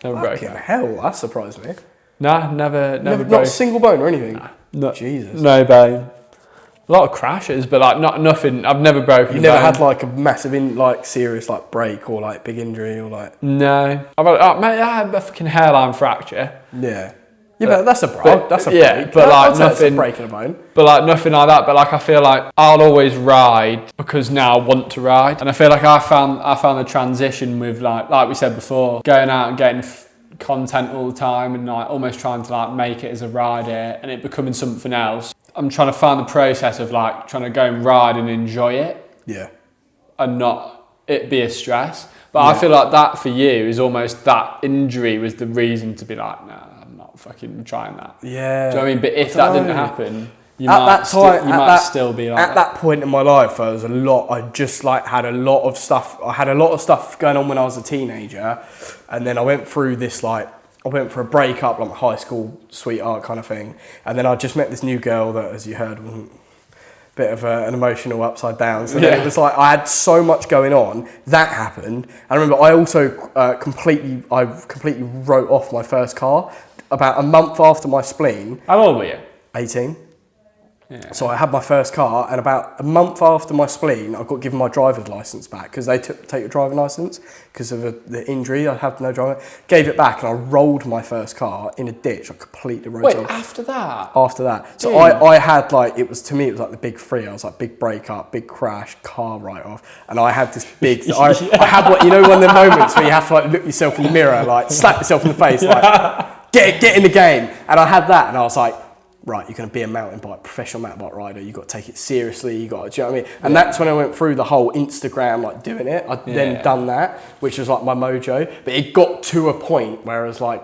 Never broke it. Hell, that surprised me. Nah, never broke. Not a single bone or anything? Nah, Jesus. No bone. A lot of crashes, but like nothing. I've never broken. You never had like a massive, serious like break or like big injury or like. No, mate, I had a fucking hairline fracture. Yeah, but that's a break. That's a break. Yeah, but like nothing breaking a bone. But like nothing like that. But like I feel like I'll always ride because now I want to ride, and I feel like I found the transition with like we said before, going out and getting content all the time and like almost trying to like make it as a rider and it becoming something else. I'm trying to find the process of like trying to go and ride and enjoy it. Yeah. And not it be a stress. But I feel like that for you is almost that injury was the reason to be like, nah, I'm not fucking trying that. Yeah. Do you know what I mean? But if that didn't happen, you at might, that time, you might still be like at that point in my life, there was a lot. I just like had a lot of stuff. I had a lot of stuff going on when I was a teenager, and then I went through this like. I went for a breakup, like high school sweetheart kind of thing, and then I just met this new girl that, as you heard, wasn't a bit of an emotional upside down. So then it was like I had so much going on. That happened. I remember I also completely wrote off my first car about a month after my spleen. How old were you? 18. Yeah. So I had my first car, and about a month after my spleen, I got given my driver's license back because they take your driving license because of the injury. I had no driver. Gave it back, and I rolled my first car in a ditch. I completely wrote it off. After that? After that. So I had like, it was like the big three. I was like big breakup, big crash, car write off, and I had this big. I had what, you know, one of the moments where you have to like look yourself in the mirror, like slap yourself in the face, like get in the game. And I had that, and I was like, right, you're going to be a professional mountain bike rider. You've got to take it seriously. Do you know what I mean? And that's when I went through the whole Instagram, like doing it. I'd then done that, which was like my mojo. But it got to a point where I was like,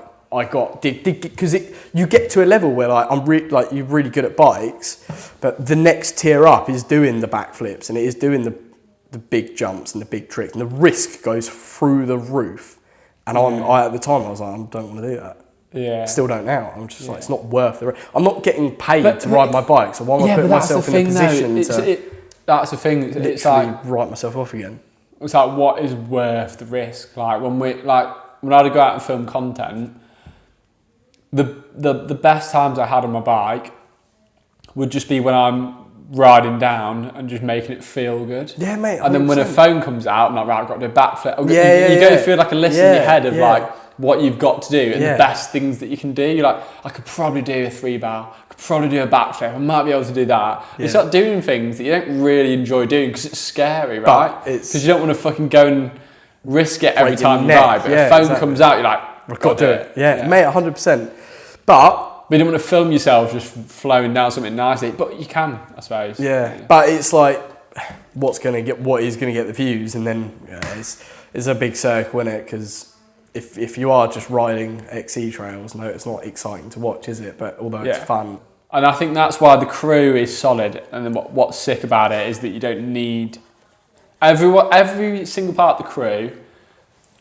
because you get to a level where like you're really good at bikes, but the next tier up is doing the backflips and it is doing the big jumps and the big tricks, and the risk goes through the roof. And at the time I was like, I don't want to do that. Yeah. Still don't now. I'm just like, it's not worth the risk. I'm not getting paid to ride my bike, so why am I putting myself in a position that's the thing. It's like write myself off again. It's like, what is worth the risk? Like when I go out and film content, the best times I had on my bike would just be when I'm riding down and just making it feel good. Yeah, mate. 100%. And then when a phone comes out, I'm like, right, I've got to do a backflip. You go through like a list in your head of like what you've got to do and the best things that you can do. You're like, I could probably do a 3-bar, I could probably do a backflip, I might be able to do that. You start doing things that you don't really enjoy doing because it's scary, right? Because you don't want to fucking go and risk it every time you ride. But if a phone comes out, you're like, I've got to do it. Yeah, mate, 100%. But you don't want to film yourself just flowing down something nicely, but you can, I suppose. Yeah. But it's like, what is going to get the views, and then it's a big circle, isn't it? Because if you are just riding XC trails, no, it's not exciting to watch, is it? But although it's fun. And I think that's why the crew is solid. And then what's sick about it is that you don't need every single part of the crew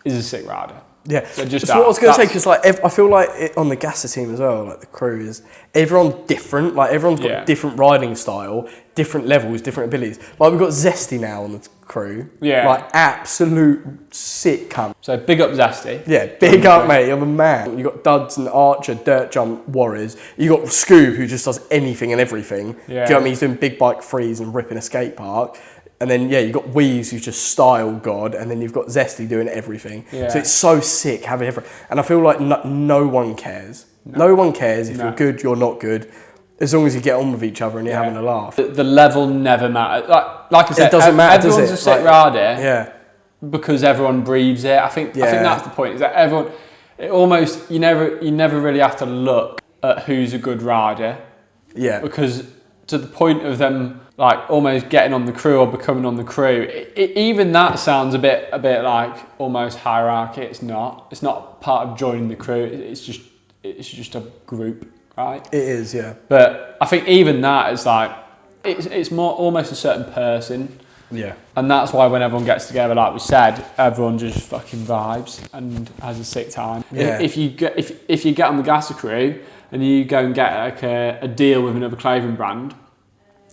is a sick rider. Yeah, so that's what I was going to say, because like I feel like on the Gasser team as well, like the crew is everyone's different. Like everyone's got different riding style, different levels, different abilities. Like we've got Zesty now on the crew. Yeah, like absolute sick cunt. So big up Zesty. Yeah, big up, mate. You're the man. You got Duds and Archer, dirt jump warriors. You got Scoob, who just does anything and everything. Yeah. Do you know what I mean? He's doing big bike frees and ripping a skate park. And then, you've got Wheeze, who's just style god, and then you've got Zesty doing everything. Yeah. So it's so sick having everything. And I feel like no one cares. No one cares if you're good, you're not good, as long as you get on with each other and you're having a laugh. The level never matters. Like I said, it doesn't matter, everyone's does it? a sick rider because everyone breathes it. I think that's the point, is that everyone, you never really have to look at who's a good rider. Yeah. Because to the point of them like almost getting on the crew or becoming on the crew, even that sounds a bit like almost hierarchy. It's not part of joining the crew. It's just a group, right? It is, yeah. But I think even that is like it's more almost a certain person. Yeah. And that's why when everyone gets together, like we said, everyone just fucking vibes and has a sick time. Yeah. If you get on the Gasser crew and you go and get like a deal with another clothing brand,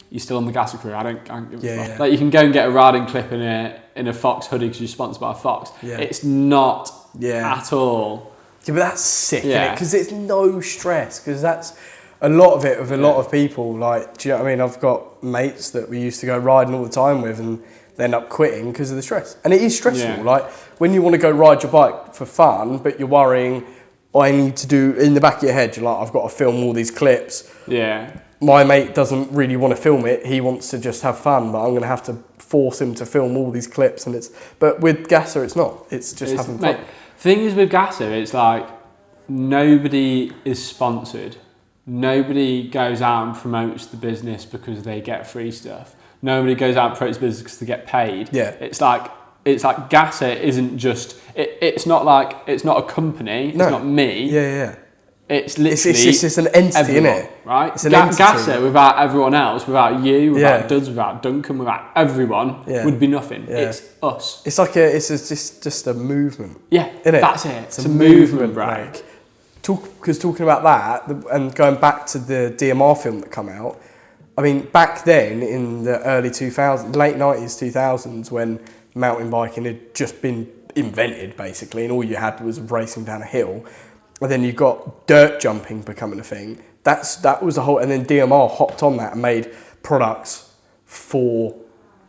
you're still on the Gasser crew. I don't give a fuck. Yeah. Like you can go and get a riding clip in a Fox hoodie because you're sponsored by Fox. Yeah. It's not at all. Yeah, but that's sick, Yeah. innit? Because it's no stress. Because that's a lot of it with a lot of people. Like, do you know what I mean? I've got mates that we used to go riding all the time with, and they end up quitting because of the stress. And it is stressful. Yeah. Like when you want to go ride your bike for fun, but you're worrying, I need to do in the back of your head. You're like, I've got to film all these clips. Yeah. My mate doesn't really want to film it. He wants to just have fun, but I'm going to have to force him to film all these clips. But with Gasser, it's not. It's just having fun. Mate, thing is with Gasser, it's like nobody is sponsored. Nobody goes out and promotes the business because they get free stuff. Nobody goes out and promotes the business because they get paid. Yeah. It's like Gasser isn't just. It's not a company. No. It's not me. Yeah. It's literally It's just an entity, everyone, innit? right? It's an entity. Gasser without everyone else, without you, without Yeah. Duds, without Duncan, without everyone, would be nothing. Yeah. It's us. It's like just a movement. Yeah, Innit? that's it. It's a movement, right? Like, because talking about that and going back to the DMR film that come out, I mean, back then in the early 2000s, late 90s, 2000s, when mountain biking had just been invented basically, and all you had was racing down a hill, and then you got dirt jumping becoming a thing. That was a whole, and then DMR hopped on that and made products for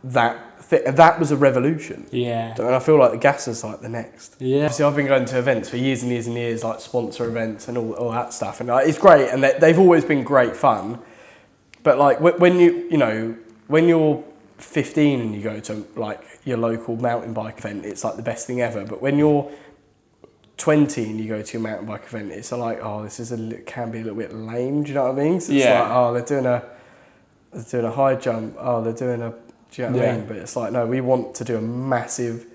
that. That was a revolution. Yeah. And I feel like the Gasser's like the next. Yeah. Obviously, I've been going to events for years and years and years, like sponsor events and all that stuff, and like, it's great, and they've always been great fun. But like when when you're 15 and you go to like your local mountain bike event, it's like the best thing ever. But when you're 20 and you go to a mountain bike event, it's like, oh, this can be a little bit lame. Do you know what I mean? So it's like, oh, they're doing a high jump. Oh, they're doing a. Do you know what I mean? But it's like, no, we want to do a massive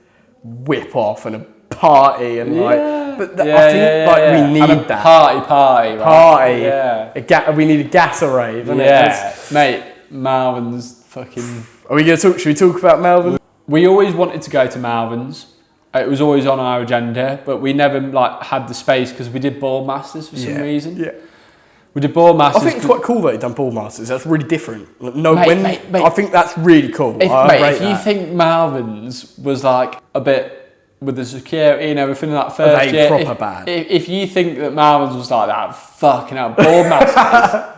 whip off and a party and like. But I think we need and a that party. Right? Party. Yeah. We need a Gasser rave. Yeah, mate. Malvern's fucking. Are we gonna talk? Should we talk about Malvern? We always wanted to go to Malvern's. It was always on our agenda, but we never like had the space because we did Ball Masters for some reason. Yeah. We did Ball Masters. I think it's quite cool that you've done Ball Masters. That's really different. Mate. I think that's really cool. If you think Malvern's was like a bit with the security and everything that first year, proper bad. If you think that Malvern's was like that, fucking hell, Ball Masters.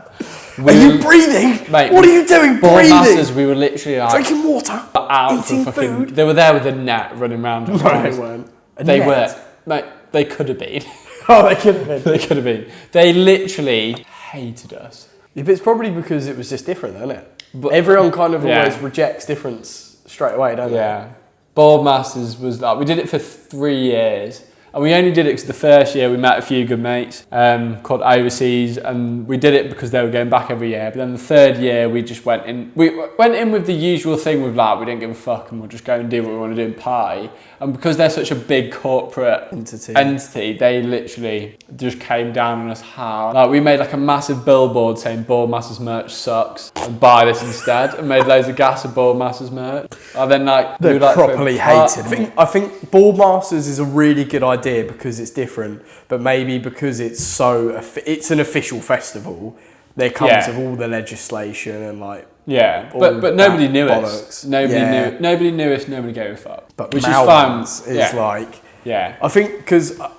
Are you breathing? Mate, what are you doing? Ball breathing? Masters, we were literally like drinking water, out eating for fucking. food. They were there with a net running around. No, they weren't. They were. Mate, they could have been. Oh, they could have been. They could have been. They literally hated us. Yeah, but it's probably because it was just different, isn't it? But everyone kind of always rejects difference straight away, don't they? Yeah. Ball Masters was like, we did it for 3 years. And we only did it because the first year we met a few good mates called Overseas, and we did it because they were going back every year. But then the third year we just went in. We went in with the usual thing with like, we don't give a fuck and we'll just go and do what we want to do and party. And because they're such a big corporate entity, they literally just came down on us hard. Like we made like a massive billboard saying Ball Masters merch sucks and buy this instead, and made loads of Gasser Ball Masters merch. And then like they're we, like, properly hated. I think Ball Masters is a really good idea because it's different, but maybe because it's an official festival, there comes with all the legislation and like but nobody knew bollocks. us. Nobody knew us. Nobody gave a fuck. But which Malvern's is fun. I think because I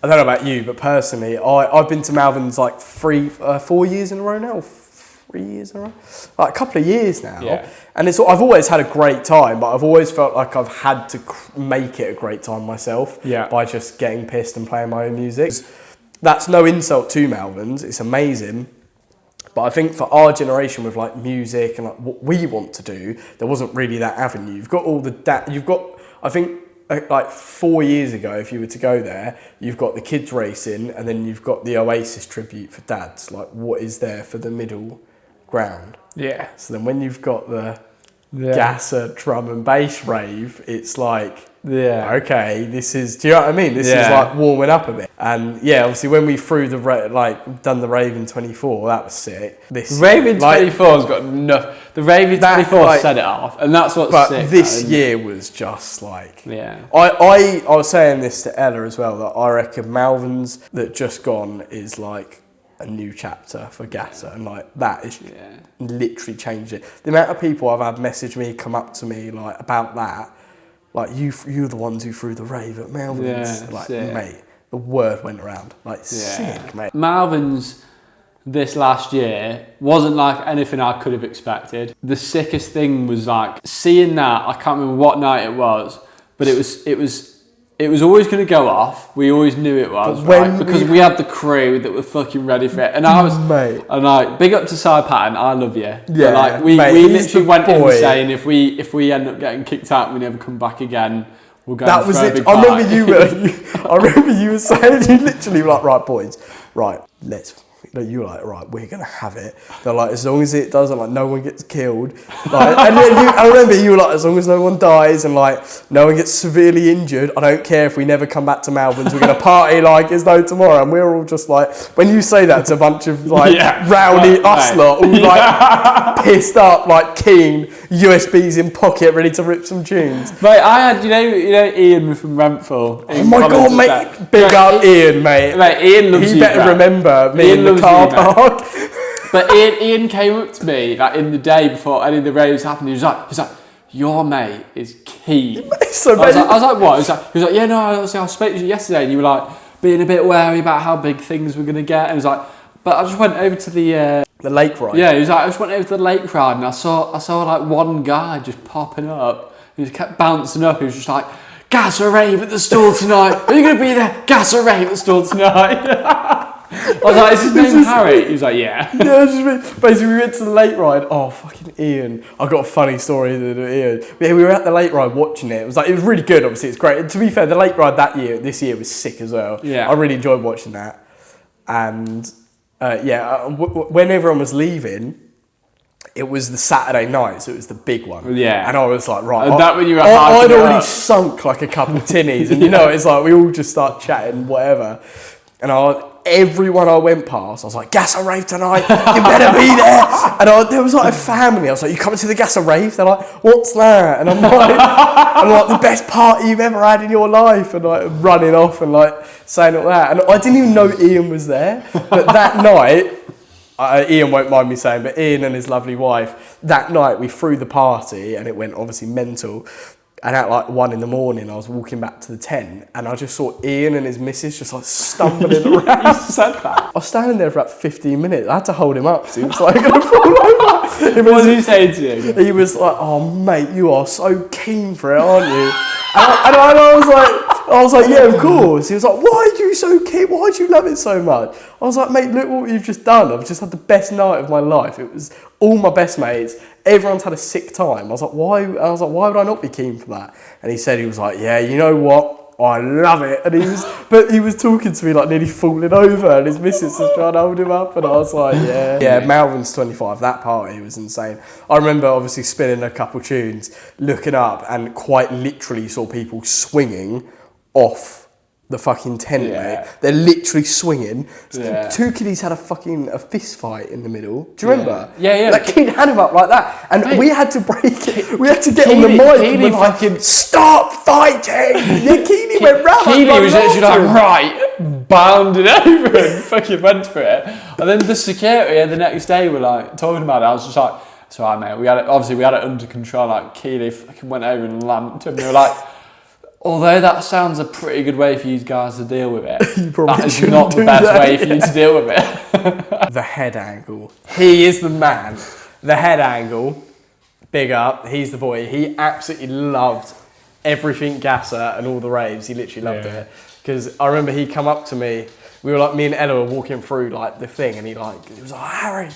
don't know about you, but personally, I've been to Malvern's like 4 years in a row now. 3 years in a row, like a couple of years now, and I've always had a great time, but I've always felt like I've had to make it a great time myself by just getting pissed and playing my own music. That's no insult to Malvern's, it's amazing, but I think for our generation with like music and like what we want to do, there wasn't really that avenue. You've got I think like 4 years ago, if you were to go there, you've got the kids racing, and then you've got the Oasis tribute for dads. Like, what is there for the middle ground. Yeah. So then when you've got the Gasser drum and bass rave, it's like, okay, this is, do you know what I mean? This is like warming up a bit. And yeah, obviously when we threw done the rave in 24, that was sick. This Rave in 24's got enough. The rave in 24 set it off, and that's what's but sick. This year was just like, yeah. I was saying this to Ella as well, that I reckon Malvern's that just gone is like a new chapter for Gasser, and like that is literally changed it. The amount of people I've had message me, come up to me like about that, like you're the ones who threw the rave at Malvern's, like sick. Mate, the word went around, like sick, mate. Malvern's this last year wasn't like anything I could have expected. The sickest thing was like seeing that, I can't remember what night it was, but it was always going to go off. We always knew it was, right? Because we had the crew that were fucking ready for it. And I was, and like, big up to Cy Patton, I love you. Yeah, but like we literally went in saying if we end up getting kicked out and we never come back again, we'll go. That was it. I remember you were saying, you literally were like, right boys, right, let's. You were like, right, we're gonna have it. They're like, as long as it doesn't, like, no one gets killed. Like, and then I remember you were like, as long as no one dies and like no one gets severely injured, I don't care if we never come back to Malvern's. We're gonna party like it's no tomorrow. And we're all just like, when you say that to a bunch of like rowdy us lot, all like pissed up, like keen, USBs in pocket, ready to rip some tunes. Mate, I had, you know, Ian from Renfrew. Oh my god, mate, big up Ian, mate. Mate, Ian loves you. He better remember me in the car park. But Ian came up to me like in the day before any of the raves happened. He was like, your mate is keen. So I was like, what? He was like, yeah, no, I spoke to you yesterday, and you were like being a bit wary about how big things were gonna get. And he was like, but I just went over to the lake ride. Yeah, he was like, I just went over to the lake ride, and I saw like one guy just popping up. He just kept bouncing up. He was just like, Gasser rave at the store tonight. Are you gonna be there? Gasser rave at the store tonight. I was like, is his name Harry? He was like, yeah. Basically, we went to the lake ride. Oh, fucking Ian. I've got a funny story with Ian. But yeah, we were at the lake ride watching it. It was really good, obviously, it's great. And to be fair, the lake ride this year was sick as well. Yeah. I really enjoyed watching that. And when everyone was leaving, it was the Saturday night, so it was the big one. Yeah. And I was like, right. And that when you were I'd already sunk like a couple of tinnies. And it's like, we all just start chatting, whatever. And everyone I went past, I was like, Gasser rave tonight, you better be there. And there was like a family, I was like, you coming to the Gasser rave? They're like, what's that? And I'm like, the best party you've ever had in your life. And like running off and like saying all that. And I didn't even know Ian was there. But that night, Ian won't mind me saying, but Ian and his lovely wife, that night we threw the party and it went obviously mental. And at like 1 a.m, I was walking back to the tent and I just saw Ian and his missus just like stumbling around. You said that? I was standing there for about 15 minutes. I had to hold him up because he was like going to fall over. What did he say to you? He was like, oh mate, you are so keen for it, aren't you? And I was like, yeah, of course. He was like, why are you so keen? Why do you love it so much? I was like, mate, look what you've just done. I've just had the best night of my life. It was all my best mates. Everyone's had a sick time. I was like, why? I was like, why would I not be keen for that? And he was like, yeah, you know what? I love it. And he was talking to me like nearly falling over, and his missus was trying to hold him up, and I was like, yeah. Yeah, Malvern's 25. That party was insane. I remember obviously spinning a couple tunes, looking up, and quite literally saw people swinging off the fucking tent, mate. They're literally swinging. Yeah. Two kiddies had a fist fight in the middle. Do you remember? Yeah. That kid had him up like that, and mate, we had to break it. We had to get on the mic and we're like, stop fighting! Yeah, Keely went round. Keely was literally like, right, bounded over and fucking went for it. And then the security the next day were like talking about it. I was just like, it's alright, mate. We had it under control. Like Keely fucking went over and lamped him. They were like, although that sounds a pretty good way for you guys to deal with it, that is not the best way for you to deal with it. The head angle. He is the man. The head angle. Big up. He's the boy. He absolutely loved everything Gasser and all the raves. He literally loved it. Because I remember he come up to me. We were like, me and Ella were walking through like the thing, and he was like, Harry.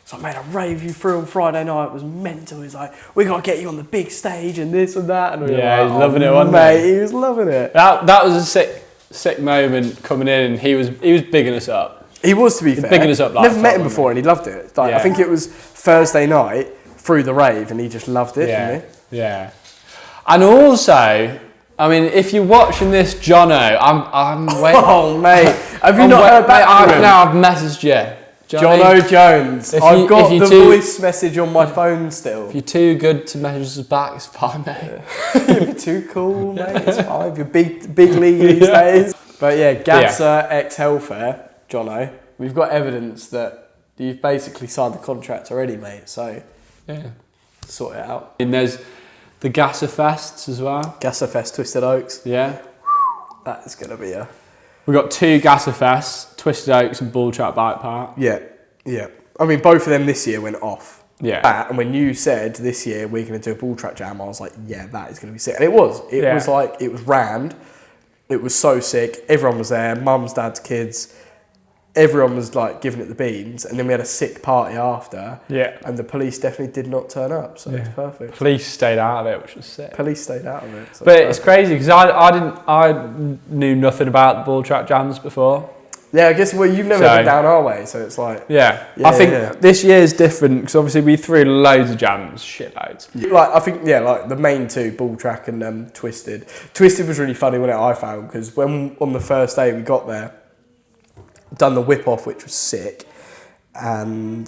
So I made a rave you through on Friday night. It was mental. He's like, we got to get you on the big stage and this and that. And we were like, he's loving it, wasn't he? He was loving it. That was a sick moment coming in, and he was bigging us up. He was, to be fair. bigging us up like Never met him that, before, and he loved it. Like, Yeah. I think it was Thursday night through the rave, and he just loved it, didn't he? Yeah. And also, I mean, if you're watching this, Jono, I'm waiting. Oh, mate. Have you not heard back from him? No, I've messaged you. Jono Jones. If I've you- got if you the two- voice message on my phone still. If you're too good to message us back, it's fine, mate. If you're too cool, mate, it's fine. If you're big league these days. But yeah, Gasser ex Hellfair, Jono, we've got evidence that you've basically signed the contract already, mate. So Yeah. sort it out. And there's the Gasser Fests as well. Gasser Fest, Twisted Oaks. Yeah. That is going to be a... We've got 2 Gasser Fests, Twisted Oaks and Bull Trap Bike Park. Yeah. I mean, both of them this year went off. Yeah. And when you said this year we're going to do a ball track jam, I was like, yeah, that is going to be sick. And it was. It was like, it was rammed. It was so sick. Everyone was there. Mums, dads, kids. Everyone was like giving it the beans. And then we had a sick party after. Yeah. And the police definitely did not turn up. So it's perfect. Police stayed out of it, which was sick. Police stayed out of it. So But it's crazy because I knew nothing about the Bull Trap Jams before. Yeah, I guess, well, you've never been down our way. So it's like... Yeah. I think this year's different because obviously we threw loads of jams, shitloads. Like, I think, yeah, like the main 2, Ball Track and Twisted. Twisted was really funny when I found, because when on the first day we got there, done the whip off, which was sick, and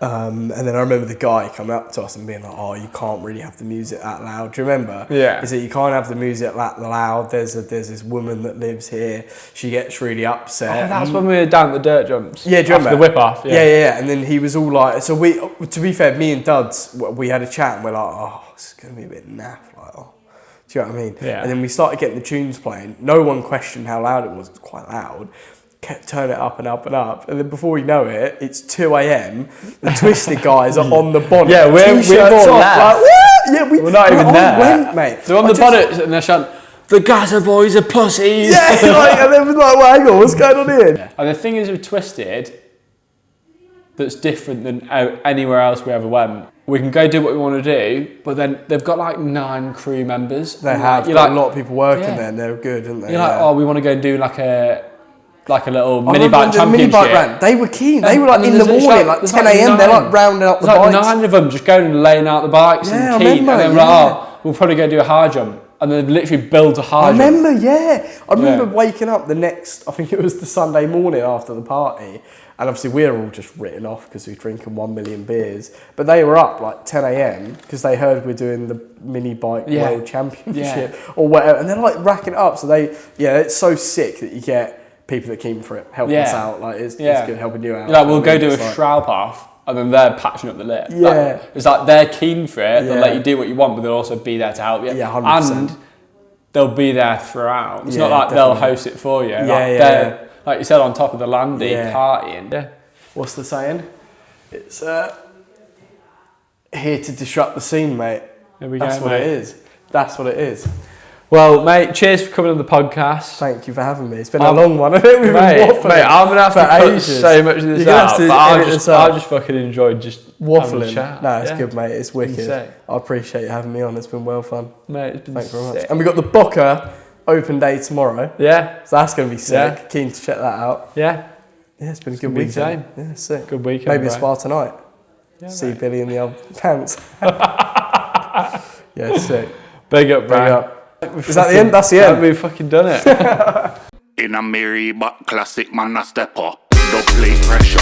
then I remember the guy coming up to us and being like, "Oh, you can't really have the music that loud." Do you remember? Yeah. He said you can't have the music that loud. There's this woman that lives here. She gets really upset. Oh, that's when we were down at the dirt jumps. Yeah, do you remember? The whip off. Yeah. And then he was all like, so we, to be fair, me and Duds, we had a chat and we're like, oh, it's going to be a bit naff. Like, oh. Do you know what I mean? Yeah. And then we started getting the tunes playing. No one questioned how loud it was. It was quite loud. Kept turning it up and up and up. And then before you know it, it's 2 a.m. The Twisted guys are on the bonnet. Yeah, we're all left. Like, what? Yeah, we're not even there. Went, mate. They're on the bonnet and they're shouting, "The Gasser boys are pussies." Yeah, like, and then we're like, well, hang on, what's going on here? And the thing is with Twisted, that's different than anywhere else we ever went. We can go do what we want to do, but then they've got like 9 crew members. They have got a lot of people working there and they're good, aren't they? You're like, oh, we want to go and do like a little I mini remember bike the championship. mini bike run. They were keen. They were like And in the there's morning, like 10 a.m. They're like rounding up the There's bikes. like 9 of them just going and laying out the bikes Yeah, and I keen. And remember, then we're like, oh, we'll probably go do a high jump. And then they literally build a high jump. I remember waking up the next, I think it was the Sunday morning after the party. And obviously we were all just written off because we were drinking 1 million beers. But they were up like 10 a.m. because they heard we're doing the mini bike world championship or whatever. And they're like racking it up. So it's so sick that you get people that keen for it, helping us out. Like it's good helping you out. Like we'll go do a shroud path and then they're patching up the lip. Yeah. Like, it's like they're keen for it, they'll let you do what you want, but they'll also be there to help you. Yeah, 100%. And they'll be there throughout. It's Yeah, not like definitely. they'll host it for you. Yeah, Like you said, on top of the landy, partying. Yeah. What's the saying? It's here to disrupt the scene, mate. There we go, That's what mate. it is. That's what it is. Well, mate, cheers for coming on the podcast. Thank you for having me. It's been a long one. I think we've been waffling. Mate, I'm going to have to cut ages. so much of this You're gonna out, have to but I edit this out. just fucking enjoyed just Waffling. having a chat. No, it's good, mate. It's wicked. Insane. I appreciate you having me on. It's been well fun. Mate, it's been Thanks very sick. much. And we've got the Boca open day tomorrow. Yeah. So that's going to be sick. Yeah. Keen to check that out. Yeah. Yeah, it's been a gonna good be weekend. insane. Yeah, sick. Good weekend, Maybe a bro. spa tonight. Yeah, See mate. Billy in the old pants. Yeah, sick. Big up, bro. Big up. Is that the end? That's the end. We've fucking done it. In a merry but classic man a stepper. Don't play pressure.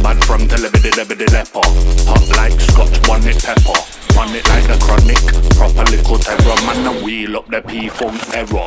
Bad from the leper. Hot like Scotch, one it pepper. One it like the chronic. Proper little terror. Man a wheel up the P-Funk error.